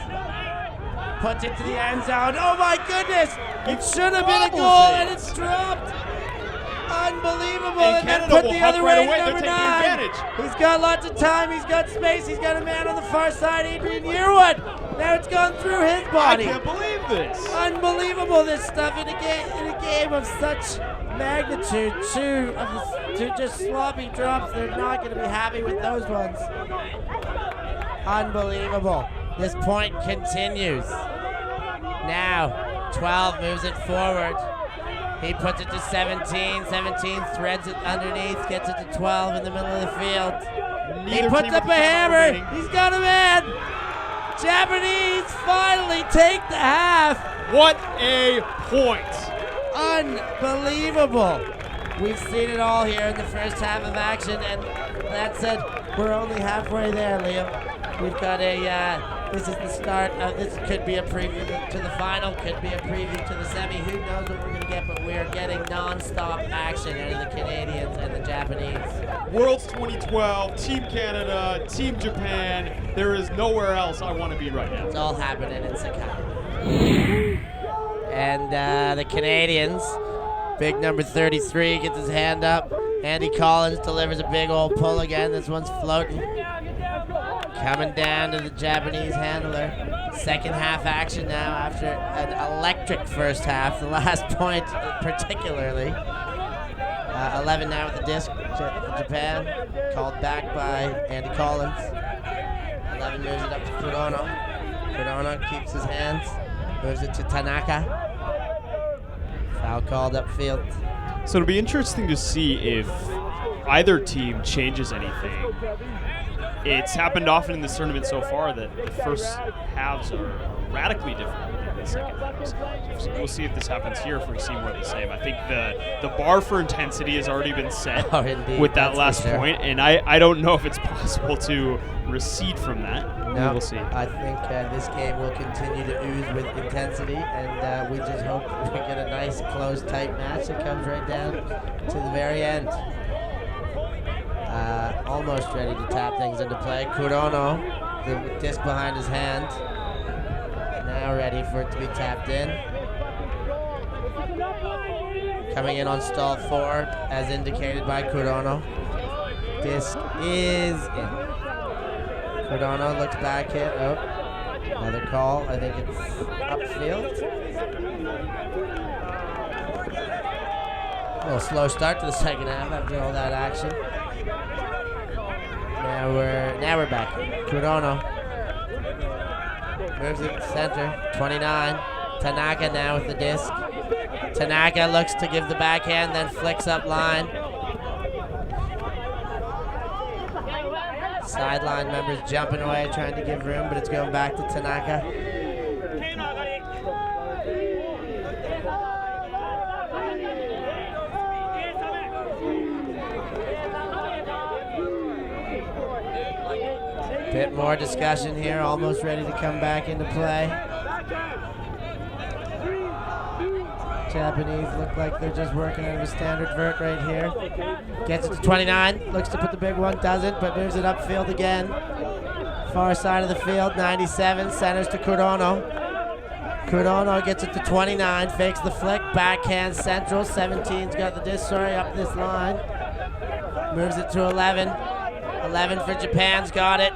Puts it to the end zone. Oh my goodness! It should have been a goal and it's dropped. Unbelievable. And then put the other way to number 9. He's got lots of time. He's got space. He's got a man on the far side, Adrian Yearwood. Now it's gone through his body. I can't believe this. Unbelievable, this stuff in a game of such magnitude. Two just sloppy drops. They're not going to be happy with those ones. Unbelievable. This point continues. Now, 12 moves it forward. He puts it to 17. 17 threads it underneath, gets it to 12 in the middle of the field. He puts up a hammer. He's got a man. Japanese finally take the half. What a point. Unbelievable. We've seen it all here in the first half of action, and that said, we're only halfway there, Liam. We've got this is the start of, this could be a preview to the final, could be a preview to the semi. Who knows what we're going to get, but we are getting non-stop action out of the Canadians and the Japanese. Worlds 2012, Team Canada, Team Japan. There is nowhere else I want to be right now. It's all happening in Sakai. And the Canadians, big number 33 gets his hand up. Andy Collins delivers a big old pull again. This one's floating. Coming down to the Japanese handler. Second half action now after an electric first half. The last point particularly. 11 now with the disc for Japan. Called back by Andy Collins. 11 moves it up to Kurono. Kurono keeps his hands. Moves it to Tanaka. Foul called upfield. So it'll be interesting to see if either team changes anything. It's happened often in this tournament so far that the first halves are radically different than the second halves. So we'll see if this happens here, if we see more of the same. I think the bar for intensity has already been set with that last point, and I don't know if it's possible to recede from that. No, we'll see. I think this game will continue to ooze with intensity, and we just hope we get a nice, close, tight match that comes right down to the very end. Almost ready to tap things into play. Kurono, the disc behind his hand, now ready for it to be tapped in. Coming in on stall 4, as indicated by Kurono. Disc is in. Kurono looks back hit. Oh, another call. I think it's upfield. A little slow start to the second half after all that action. Now we're back. Kurono moves it to center. 29. Tanaka now with the disc. Tanaka looks to give the backhand, then flicks up line. Sideline members jumping away, trying to give room, but it's going back to Tanaka. Bit more discussion here, almost ready to come back into play. Japanese look like they're just working out of a standard vert right here. Gets it to 29, looks to put the big one, doesn't, but moves it upfield again. Far side of the field, 97, centers to Kurono. Kurono gets it to 29, fakes the flick, backhand central, 17's got the disc, up this line. Moves it to 11. 11 for Japan's got it.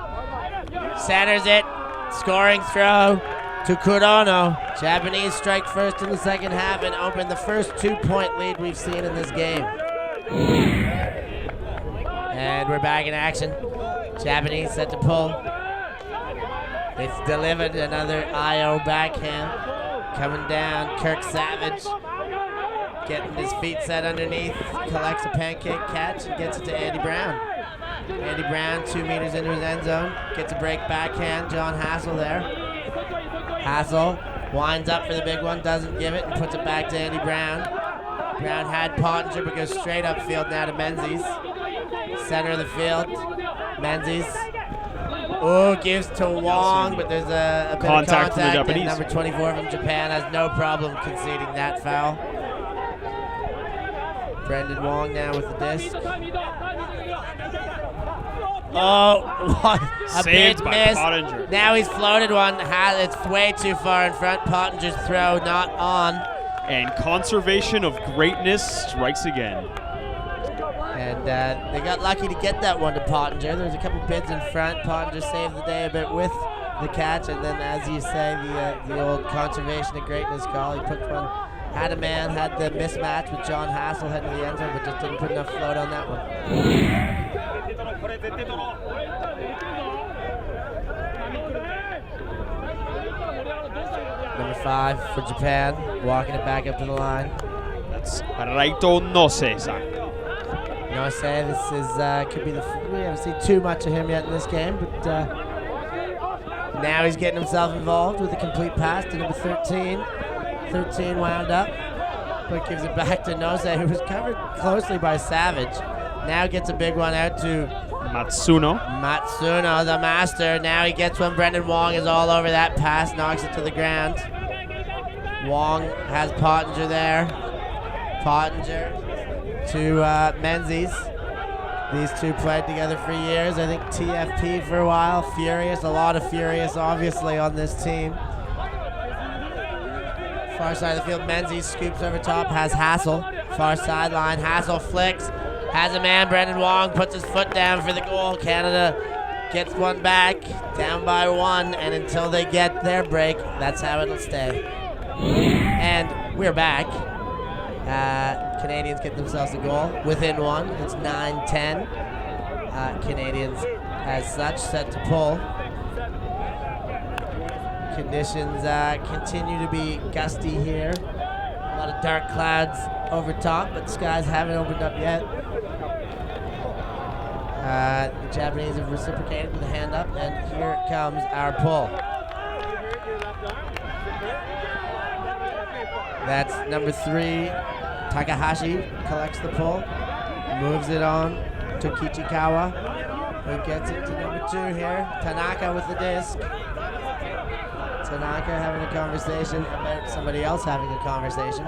Centers it, scoring throw to Kurono. Japanese strike first in the second half and open the first 2-point lead we've seen in this game. And we're back in action. Japanese set to pull. It's delivered, another IO backhand. Coming down, Kirk Savage getting his feet set underneath, collects a pancake catch and gets it to Andy Brown. Andy Brown, 2 meters into his end zone, gets a break backhand. John Hassel there. Hassel winds up for the big one, doesn't give it, and puts it back to Andy Brown. Brown had Pottinger, but goes straight upfield now to Menzies. Center of the field. Menzies. Oh, gives to Wong, but there's a bit Contact of from the contact. And Japanese. number 24 from Japan has no problem conceding that foul. Brendan Wong now with the disc. Oh, what a Saved big by miss. Pottinger. Now he's floated one. It's way too far in front. Pottinger's throw not on. And conservation of greatness strikes again. And they got lucky to get that one to Pottinger. There was a couple bids in front. Pottinger saved the day a bit with the catch. And then, as you say, the old conservation of greatness call. He put one, had a man, had the mismatch with John Hassel heading to the end zone, but just didn't put enough float on that one. Number 5 for Japan, walking it back up to the line. That's Raito Nose-san. Nose, this is could be we haven't seen too much of him yet in this game, but now he's getting himself involved with a complete pass to number 13. 13 wound up, but gives it back to Nose, who was covered closely by Savage. Now gets a big one out to Matsuno. Matsuno, the master. Now he gets one. Brendan Wong is all over that pass, knocks it to the ground. Wong has Pottinger there. Pottinger to Menzies. These two played together for years. I think TFP for a while. Furious, a lot of Furious obviously on this team. Far side of the field, Menzies scoops over top, has Hassel. Far sideline, Hassel flicks. Has a man, Brendan Wong puts his foot down for the goal. Canada gets one back, down by 1, and until they get their break, that's how it'll stay. And we're back. Canadians get themselves a goal within 1. It's 9-10. Canadians, as such, set to pull. Conditions continue to be gusty here. A lot of dark clouds over top, but the skies haven't opened up yet. The Japanese have reciprocated with a hand up, and here comes our pull. That's number 3, Takahashi collects the pull, moves it on to Kichikawa, who gets it to number 2 here, Tanaka with the disc. Tanaka having a conversation about somebody else having a conversation.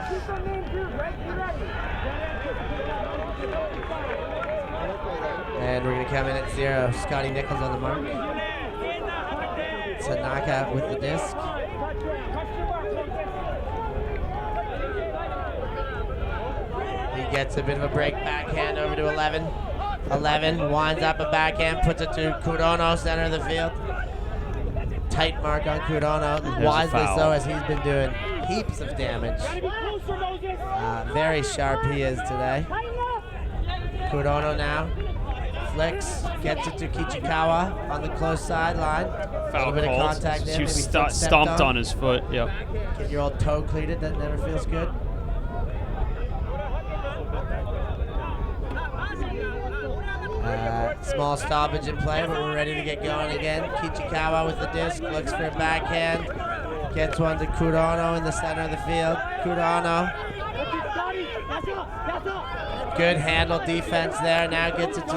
And we're going to come in at 0. Scotty Nichols on the mark. Tanaka with the disc. He gets a bit of a break backhand over to 11. 11 winds up a backhand, puts it to Kurono, center of the field. Tight mark on Kurono, wisely so, as he's been doing heaps of damage. Very sharp he is today. Kurono now flicks, gets it to Kichikawa on the close sideline. A little bit of contact there. She was stomped on his foot. Yep. Get your old toe cleated, that never feels good. Small stoppage in play, but we're ready to get going again. Kichikawa with the disc, looks for a backhand. Gets one to Kurono in the center of the field. Kurono. Good handle defense there. Now gets it to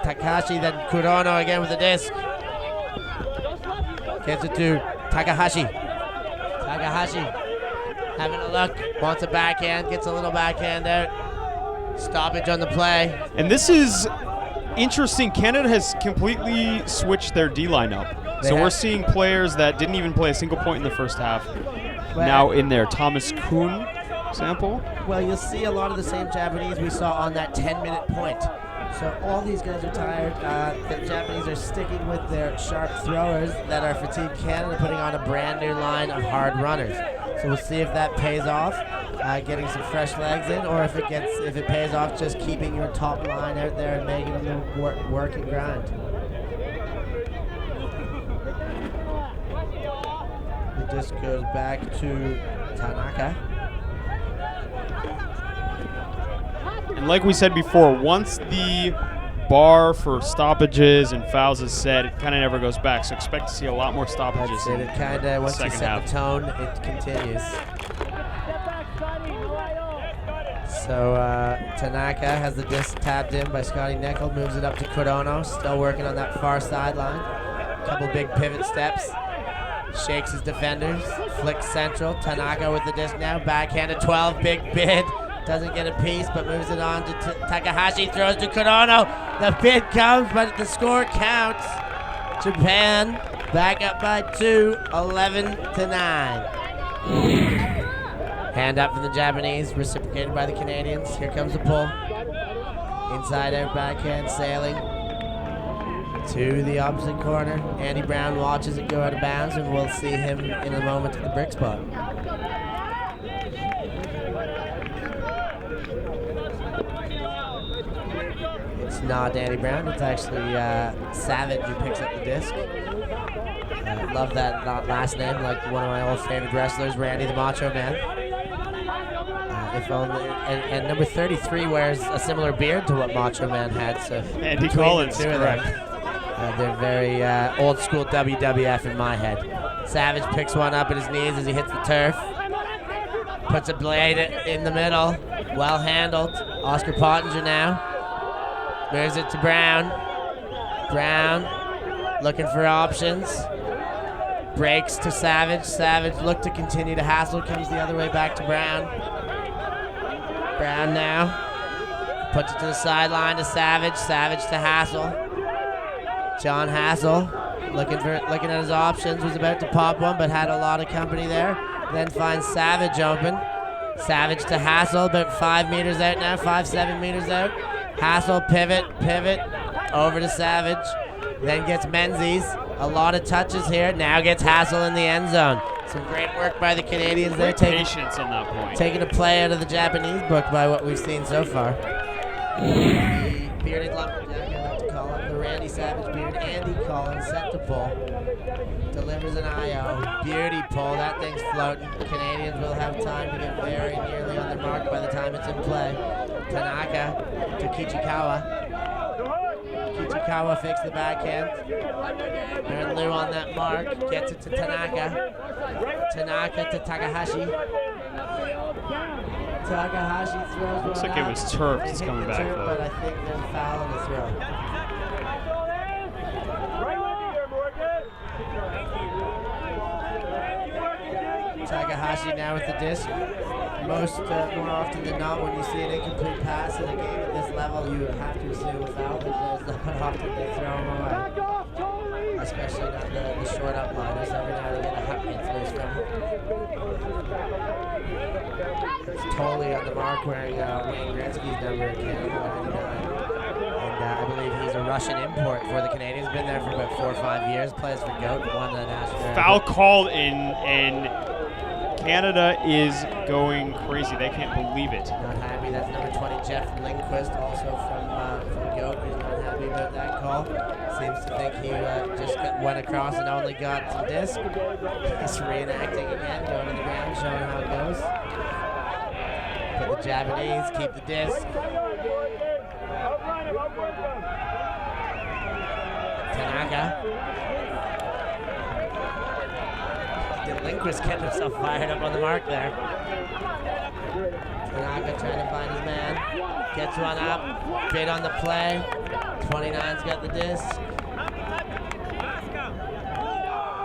Takahashi, then Kurono again with the disc. Gets it to Takahashi. Takahashi having a look, wants a backhand, gets a little backhand out. Stoppage on the play. And this is interesting. Canada has completely switched their D-line up. So we're seeing players that didn't even play a single point in the first half now in there. Thomas Kuhn, example. Well, you'll see a lot of the same Japanese we saw on that 10-minute point. So all these guys are tired. The Japanese are sticking with their sharp throwers that are fatigued. Canada putting on a brand new line of hard runners. So we'll see if that pays off, getting some fresh legs in, or if it pays off just keeping your top line out there and making them work and grind. The disc goes back to Tanaka. And like we said before, once the bar for stoppages and fouls is set, it kind of never goes back. So expect to see a lot more stoppages. It kind of, once you set the tone, it continues. So Tanaka has the disc tapped in by Scotty Nickel, moves it up to Corono, still working on that far sideline. Couple big pivot steps, shakes his defenders, flicks central. Tanaka with the disc now, backhanded 12, big bid. Doesn't get a piece, but moves it on to Takahashi, throws to Corono. The bid comes, but the score counts. Japan back up by 2, 11-9. Hand up from the Japanese, reciprocated by the Canadians. Here comes the pull. Inside out backhand sailing to the opposite corner. Andy Brown watches it go out of bounds, and we'll see him in a moment at the brick spot. It's not Danny Brown, it's actually Savage who picks up the disc. Love that last name, like one of my old favorite wrestlers, Randy the Macho Man. If only, and number 33 wears a similar beard to what Macho Man had, so Andy Collins, correct. They're very old school WWF in my head. Savage picks one up at his knees as he hits the turf. Puts a blade in the middle, well handled. Oscar Pottinger now. Moves it to Brown. Brown looking for options. Breaks to Savage. Savage looked to continue to hassle. Comes the other way back to Brown. Brown now. Puts it to the sideline to Savage. Savage to Hassel. John Hassel looking at his options. Was about to pop one, but had a lot of company there. Then finds Savage open. Savage to Hassel. About 5 meters out now. 5-7 meters out. Hassel pivot, over to Savage, then gets Menzies. A lot of touches here. Now gets Hassel in the end zone. Some great work by the Canadians there. Patience on that point. Taking a play out of the Japanese book by what we've seen so far. The bearded lumberjack, I like to call him, the Randy Savage beard, Andy Collins, set to pull. Delivers an IO. Beauty pull. That thing's floating. Canadians will have time to get very nearly on the mark by the time it's in play. Tanaka to Kichikawa. Kichikawa fakes the backhand. Aaron Liu on that mark. Gets it to Tanaka. Tanaka to Takahashi. Takahashi throws one. Looks like it was turf. It's coming back though. But I think there's a foul on the throw. Takahashi now with the disc. More often than not, when you see an incomplete pass in a game at this level, you have to assume a foul because not often they throw them away. Especially not the short upliners. Every now and again, a hut gets loose from them. It's totally on the mark wearing Wayne Gretzky's number again, 99. And I believe he's a Russian import for the Canadians. Been there for about 4 or 5 years. Plays for GOAT. Won the national. Foul called in. Canada is going crazy. They can't believe it. Not happy. That's number 20, Jeff Lindquist, also from GOAT, who's not happy about that call. Seems to think he just went across and only got some disc. He's reenacting again, going to the ground, showing how it goes. But the Japanese keep the disc. Tanaka. Lindquist kept himself fired up on the mark there. Tanaka trying to find his man. Gets one up. Bid on the play. 29's got the disc.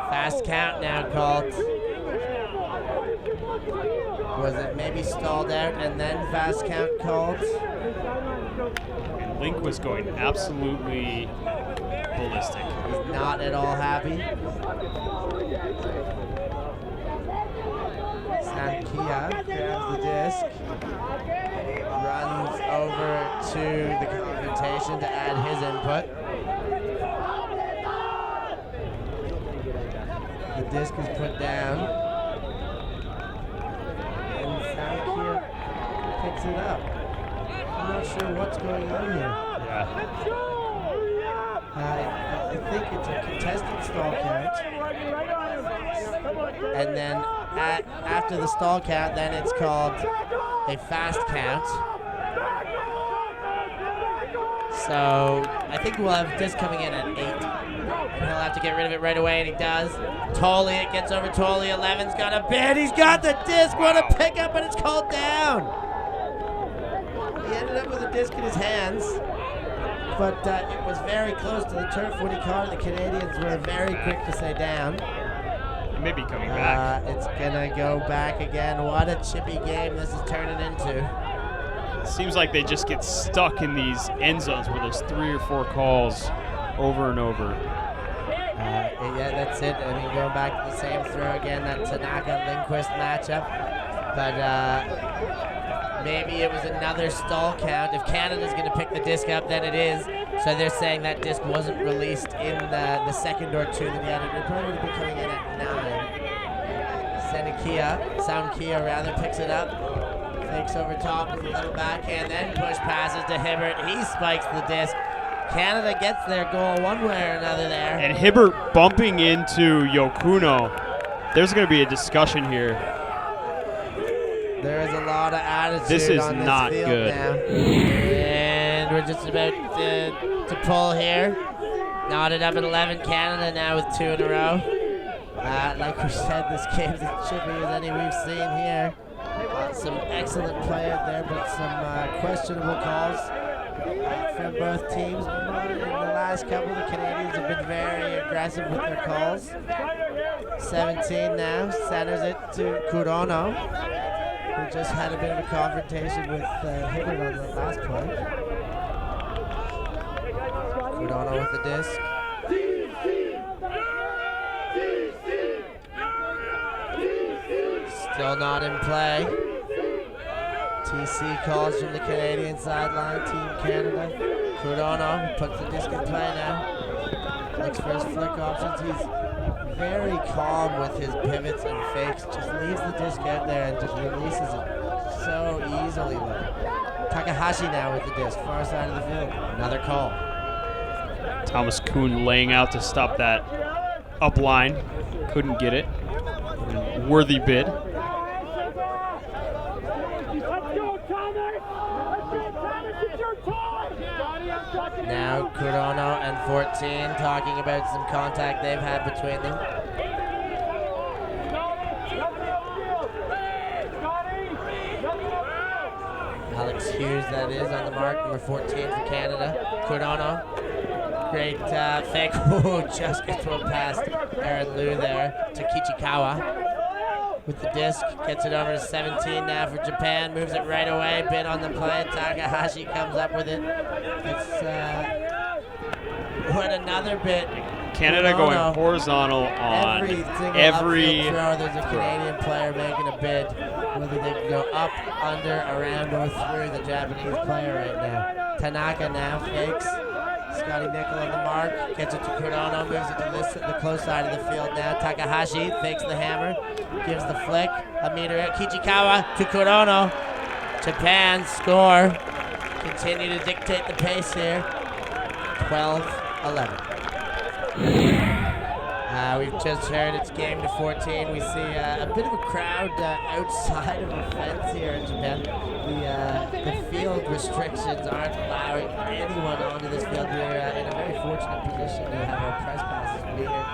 Fast count now called. Was it maybe stalled out and then fast count called? And Lindquist going absolutely ballistic. He's not at all happy. Sankia grabs the disc, runs over to the confrontation to add his input. The disc is put down, and Sankia picks it up. I'm not sure what's going on here. Yeah. I think it's a contested stall count. And then after the stall count, then it's called a fast count. So I think we'll have disc coming in at 8. And he'll have to get rid of it right away, and he does. Tolley, it gets over Tolley. 11's got a bid. He's got the disc. What a pickup, and it's called down. He ended up with a disc in his hands, but it was very close to the turf when he caught it. The Canadians were very quick to say down. He may be coming back. It's gonna go back again. What a chippy game this is turning into. It seems like they just get stuck in these end zones where there's 3 or 4 calls over and over. Yeah, that's it. I mean, going back to the same throw again, that Tanaka-Lindquist matchup. But maybe it was another stall count. If Canada's going to pick the disc up, then it is. So they're saying that disc wasn't released in the second or two that he had. It probably would have been coming in at 9. Soundkia rather, picks it up. Fakes over top with a little backhand, then push passes to Hibbert. He spikes the disc. Canada gets their goal one way or another there. And Hibbert bumping into Yokuno. There's going to be a discussion here. There is a lot of attitude this is on this not field good. now. And we're just about to pull here. Knotted up at 11. Canada now with 2 in a row. Like we said, this game's as chippy as any we've seen here. Some excellent play out there, but some questionable calls from both teams. But in the last couple, the Canadians have been very aggressive with their calls. 17 now, centers it to Kurono, who just had a bit of a confrontation with Hibbert on the last play. Kurono with the disc. Still not in play. TC calls from the Canadian sideline, Team Canada. Kurono puts the disc in play now. Looks for his flick options. He's very calm with his pivots and fakes. Just leaves the disc out there and just releases it so easily. Takahashi now with the disc, far side of the field. Another call. Thomas Kuhn laying out to stop that up line. Couldn't get it. Worthy bid. Now Kurono and 14 talking about some contact they've had between them. Alex Hughes, that is, on the mark, number 14 for Canada. Kurono, great fake. Ooh, just gets one past Aaron Liu there to Kichikawa. With the disc, gets it over to 17 now for Japan, moves it right away, bid on the play, Takahashi comes up with it. It's, what another bit. Canada going horizontal on every throw. There's a Canadian player making a bid, whether they can go up, under, around, or through the Japanese player right now. Tanaka now fakes. Scotty Nickel on the mark, gets it to Kurono, moves it to the close side of the field now. Takahashi fakes the hammer, gives the flick, a meter out. Kichikawa to Kurono. Japan score. Continue to dictate the pace here. 12-11. We've just heard it's game to 14. We see a bit of a crowd outside of the fence here in Japan. The field restrictions aren't allowing anyone onto this field. We're in a very fortunate position to have our press passes be here,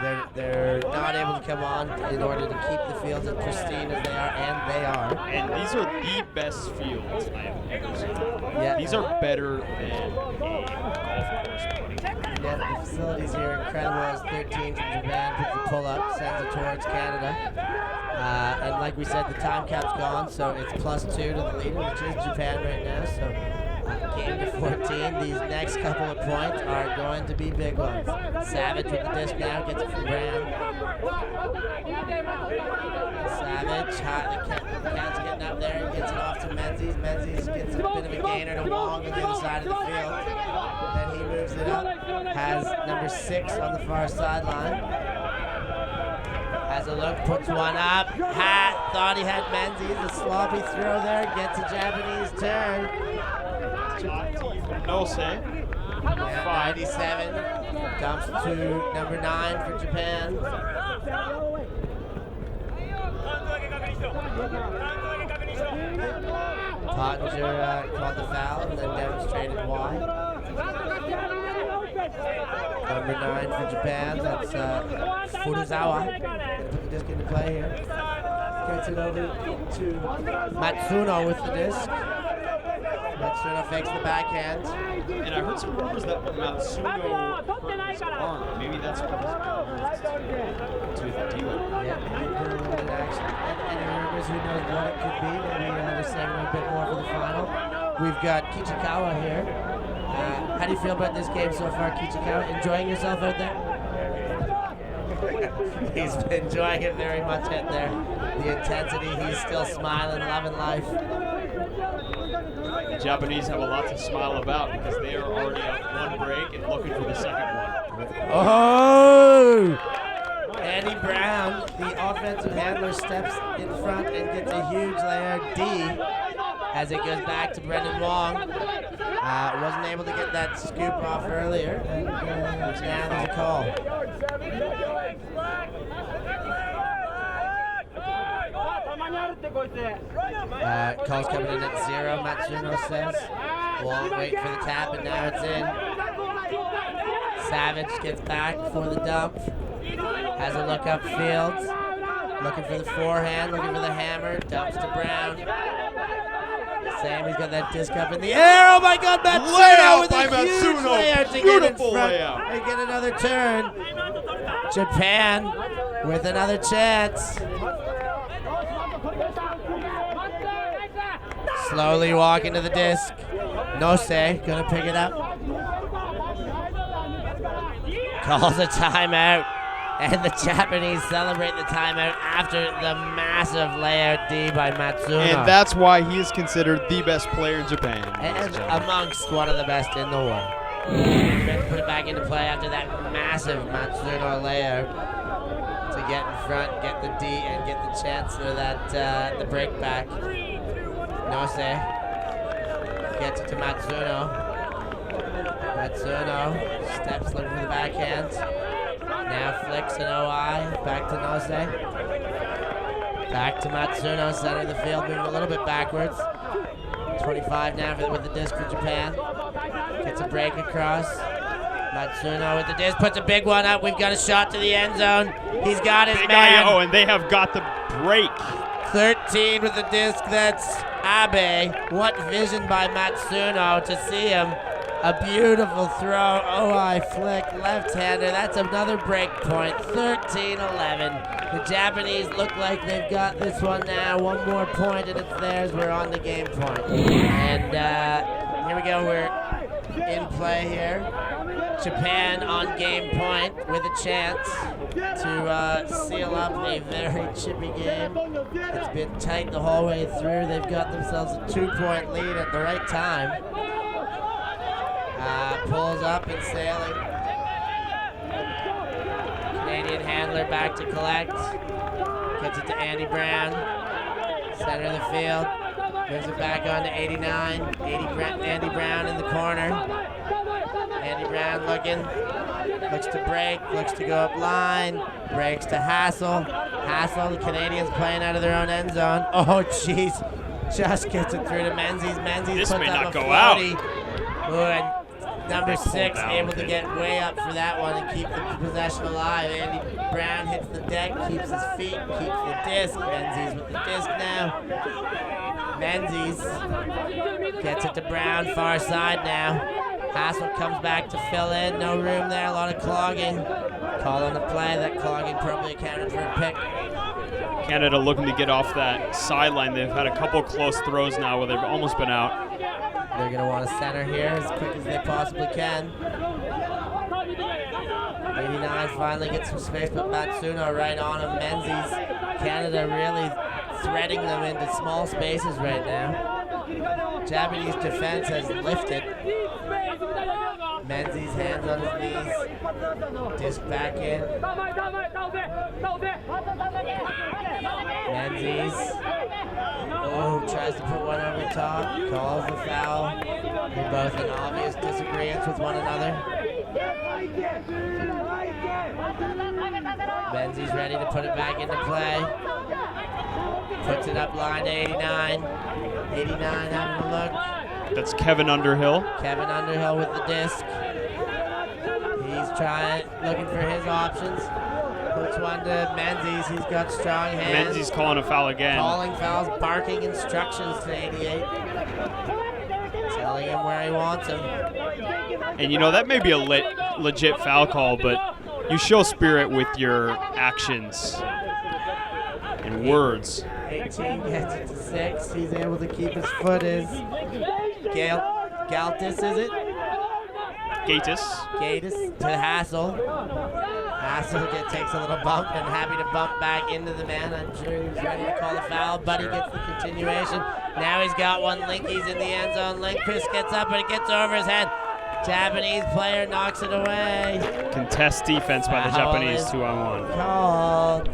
but they're not able to come on in order to keep the fields as pristine as they are, and they are. And these are the best fields I have ever seen. Yeah. These are better than a golf course. Yeah, the facilities here are incredible. As 13 from Japan puts the pull up, sends it towards Canada. And like we said, the time cap's gone, so it's +2 to the leader, which is Japan right now. So game to 14. These next couple of points are going to be big ones. Savage with the disc now, gets it from Brand. Savage, the cat's getting up there, he gets it off to Menzies. Menzies gets a bit of a gainer to Wong on the other side of the field. Then he moves it up, has number 6 on the far sideline. Has a look, puts one up. Thought he had Menzies. A sloppy throw there, gets a Japanese turn. No say. Yeah, 97. Dumps to number 9 for Japan. Pottinger called the foul and then demonstrated why. Number 9 for Japan, that's Furuzawa. Gonna put the disc into play here. Gets it over to Matsuno with the disc. Matsuno fakes the backhand. And I heard some rumors that Matsuno hurt his arm. Maybe that's what his arm hurts. Yeah, maybe a little bit of action. Any rumors, who knows what it could be. Maybe we're saving a bit more for the final. We've got Kichikawa here. How do you feel about this game so far, Kichikawa? Enjoying yourself out there? He's enjoying it very much out there. The intensity, he's still smiling, loving life. The Japanese have a lot to smile about because they are already up one break and looking for the second one. Oh! Andy Brown, the offensive handler, steps in front and gets a huge layer D as it goes back to Brendan Wong. Wasn't able to get that scoop off earlier, and now there's a call. Call's coming in at 0, Matsuno says. Wong waiting for the tap, and now it's in. Savage gets back for the dump. Has a look upfield. Looking for the forehand, looking for the hammer. Dumps to Brown. Sammy's got that disc up in the air. Oh my God, Matsuno with a huge layout to get in front and get another turn. Japan with another chance. Slowly walking to the disc. Nose gonna pick it up. Calls a timeout. And the Japanese celebrate the timeout after the massive layout D by Matsuno. And that's why he is considered the best player in Japan. And amongst one of the best in the world. Put it back into play after that massive Matsuno layout to get in front, get the D, and get the chance for that the break back. Nose gets it to Matsuno. Matsuno steps looking for the backhand. Now flicks an OI, back to Nose. Back to Matsuno, center of the field, moving a little bit backwards. 25 now with the disc for Japan. Gets a break across. Matsuno with the disc, puts a big one up. We've got a shot to the end zone. He's got his man. Oh, and they have got the break. 13 with the disc, that's Abe. What vision by Matsuno to see him. A beautiful throw, OI flick, left-hander. That's another break point, 13-11. The Japanese look like they've got this one now. One more point and it's theirs. We're on the game point. And here we go, we're in play here. Japan on game point with a chance to seal up a very chippy game. It's been tight the whole way through. They've got themselves a 2-point lead at the right time. Pulls up and sailing. Canadian handler back to collect. Gets it to Andy Brown. Center of the field. Moves it back on to 89. Andy Brown in the corner. Andy Brown looking. Looks to break. Looks to go up line. Breaks to Hassel. Hassel, the Canadians playing out of their own end zone. Oh, jeez. Just gets it through to Menzies. Menzies puts up a 40. Ooh, and number 6 able to get way up for that one and keep the possession alive. Andy Brown hits the deck, keeps his feet, keeps the disc. Menzies with the disc now. Menzies gets it to Brown, far side now. Hassel comes back to fill in, no room there, a lot of clogging. Call on the play, that clogging probably accounted for a pick. Canada looking to get off that sideline. They've had a couple close throws now where they've almost been out. They're going to want to center here as quick as they possibly can. 89 finally gets some space, but Matsuno right on him. Menzies, Canada really threading them into small spaces right now. Japanese defense has lifted. Menzies hands on his knees. Disc back in. Menzies. Oh, tries to put one over top. Calls the foul. They're both in obvious disagreements with one another. Menzies ready to put it back into play. Puts it up line to 89. 89 having a look. That's Kevin Underhill. Kevin Underhill with the disc. He's trying, looking for his options. Puts one to Menzies. He's got strong hands. Menzies calling a foul again. Calling fouls, barking instructions to 88. Telling him where he wants him. And you know, that may be a legit foul call, but you show spirit with your actions and words. 18 gets it to 6. He's able to keep his foot. Is Galtis, is it? Gatis to Hassel. Hassel takes a little bump and happy to bump back into the man. I'm sure he's ready to call the foul. Buddy gets the continuation. Now he's got one. Linky's in the end zone. Lindquist gets up, but it gets over his head. Japanese player knocks it away. Contest defense by the Japanese 2-on-1. Called.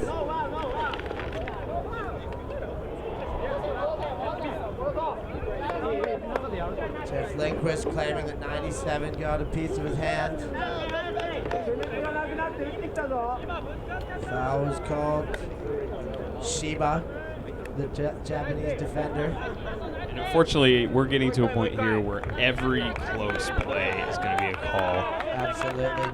Jeff Lindquist claiming that 97 got a piece of his hand. Foul was called. Shiba, the Japanese defender. And unfortunately, we're getting to a point here where every close play is going to be a call. Absolutely.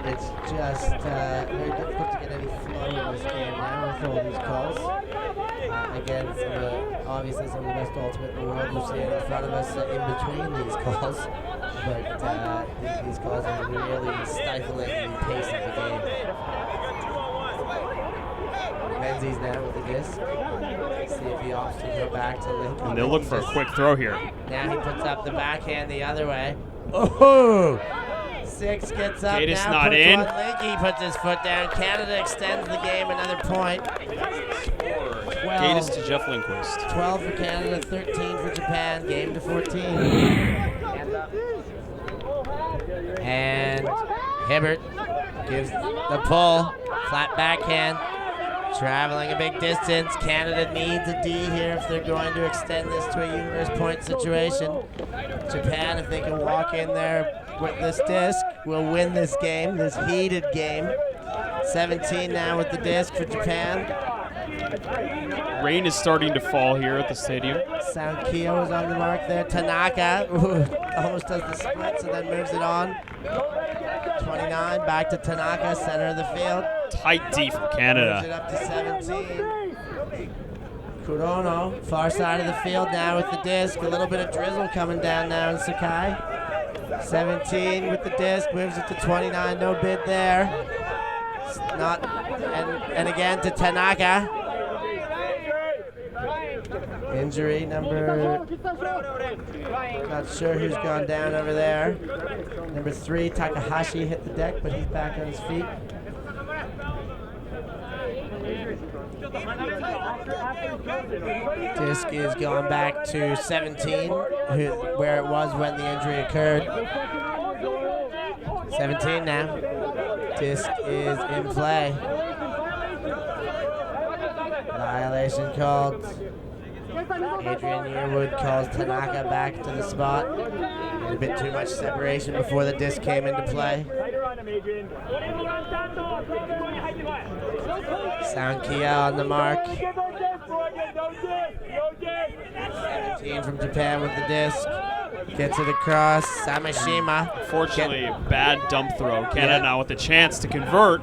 It's just very difficult to get any flow in this game now with all these calls. Again, obviously some of the best ultimate in the world we're seeing in front of us in between these calls. But these calls are really stifling the pace of the game. Menzies now with the disc. See if he opts to go back to Lincoln. And they'll look for a quick throw here. Now he puts up the backhand the other way. Oh! 6 gets up Gatis now. not in. Linky puts his foot down. Canada extends the game another point. 12. Gatis to Jeff Lindquist. 12 for Canada, 13 for Japan. Game to 14. And Hibbert gives the pull. Flat backhand. Traveling a big distance. Canada needs a D here if they're going to extend this to a universe point situation. Japan, if they can walk in there with this disc, will win this game, this heated game. 17 now with the disc for Japan. Rain is starting to fall here at the stadium. Sankio is on the mark there. Tanaka almost does the splits and then moves it on. 29, back to Tanaka, center of the field. Tight D for Moves it Canada. up to 17. Kurono, far side of the field now with the disc. A little bit of drizzle coming down now in Sakai. 17 with the disc, moves it to 29, no bid there. And again to Tanaka. Injury number, not sure who's gone down over there. Number 3, Takahashi hit the deck, but he's back on his feet. Disc is going back to 17, where it was when the injury occurred. 17 now. Disc is in play. Violation called. Adrian Yearwood calls Tanaka back to the spot. A bit too much separation before the disc came into play. Sankia on the mark. 17 from Japan with the disc. Gets it across. Samashima. Fortunately, bad dump throw. Canada now with the chance to convert.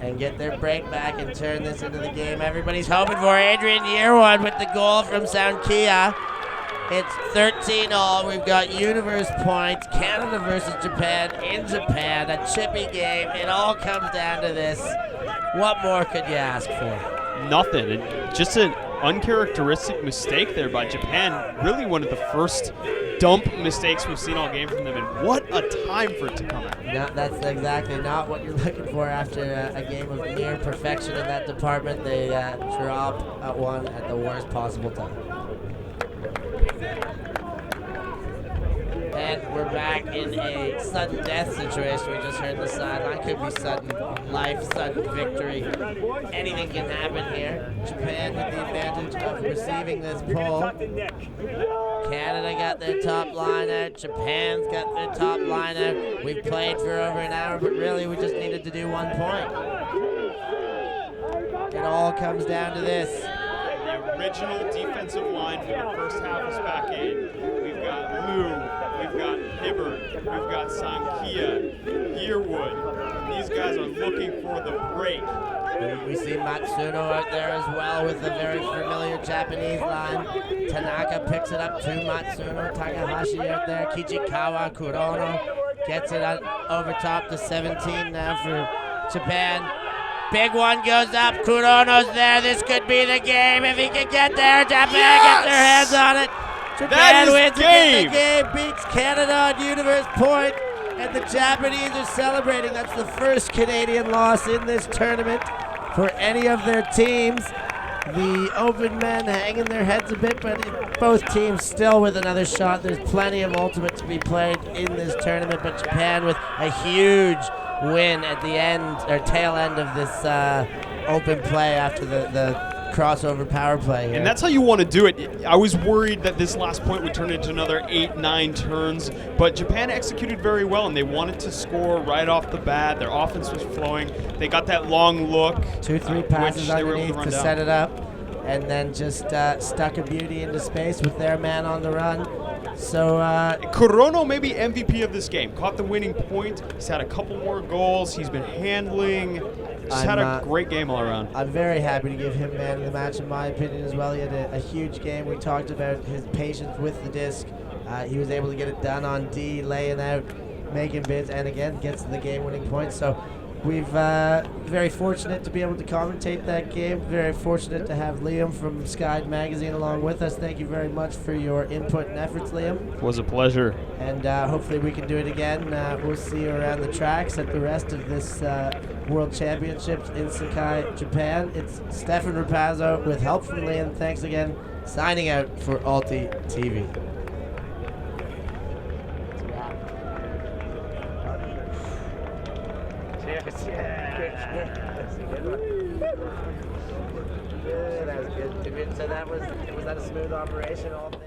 And get their break back and turn this into the game everybody's hoping for. Adrian Yearwood with the goal from Soundkia. It's 13-all. We've got universe points. Canada versus Japan in Japan. A chippy game. It all comes down to this. What more could you ask for? Nothing. And just an uncharacteristic mistake there by Japan. Really one of the first dump mistakes we've seen all game from them. And what a time for it to come out. No, that's exactly not what you're looking for after a game of near perfection in that department. They drop one at the worst possible time. And we're back in a sudden death situation. We just heard the sideline. Could be sudden life, sudden victory. Anything can happen here. Japan with the advantage of receiving this pull. Canada got their top line out. Japan's got their top line out. We've played for over an hour, but really we just needed to do 1 point. It all comes down to this. The original defensive line for the first half is back in. We've got Lou, we've got Hibbert, we've got Sankia, Yearwood. These guys are looking for the break. We see Matsuno out there as well with a very familiar Japanese line. Tanaka picks it up to Matsuno. Takahashi out there. Kichikawa, Kurono gets it over top to 17 now for Japan. Big one goes up. Kurono's there. This could be the game. If he can get there, Japan gets their hands on it. Japan wins again. The game beats Canada on Universe Point, and the Japanese are celebrating. That's the first Canadian loss in this tournament for any of their teams. The open men hanging their heads a bit, but both teams still with another shot. There's plenty of ultimate to be played in this tournament, but Japan with a huge win at the end, or tail end of this open play after the crossover power play here. And that's how you want to do it. I was worried that this last point would turn into another 8-9 turns, but Japan executed very well, and they wanted to score right off the bat. Their offense was flowing. They got that long look. 2-3 passes underneath to set it up, and then just stuck a beauty into space with their man on the run. So Kurono may be MVP of this game. Caught the winning point. He's had a couple more goals. He's been handling. Just had a great game all around. I'm very happy to give him man of the match, in my opinion, as well. He had a huge game. We talked about his patience with the disc. He was able to get it done on D, laying out, making bids, and again gets the game-winning point. So we've very fortunate to be able to commentate that game. Very fortunate to have Liam from Sky Magazine along with us. Thank you very much for your input and efforts, Liam. It was a pleasure. And hopefully we can do it again. We'll see you around the tracks at the rest of this World Championships in Sakai, Japan. It's Stefan Rapazzo with help from Liam. Thanks again. Signing out for ULTI.TV. Cheers. That was good. So was that a smooth operation?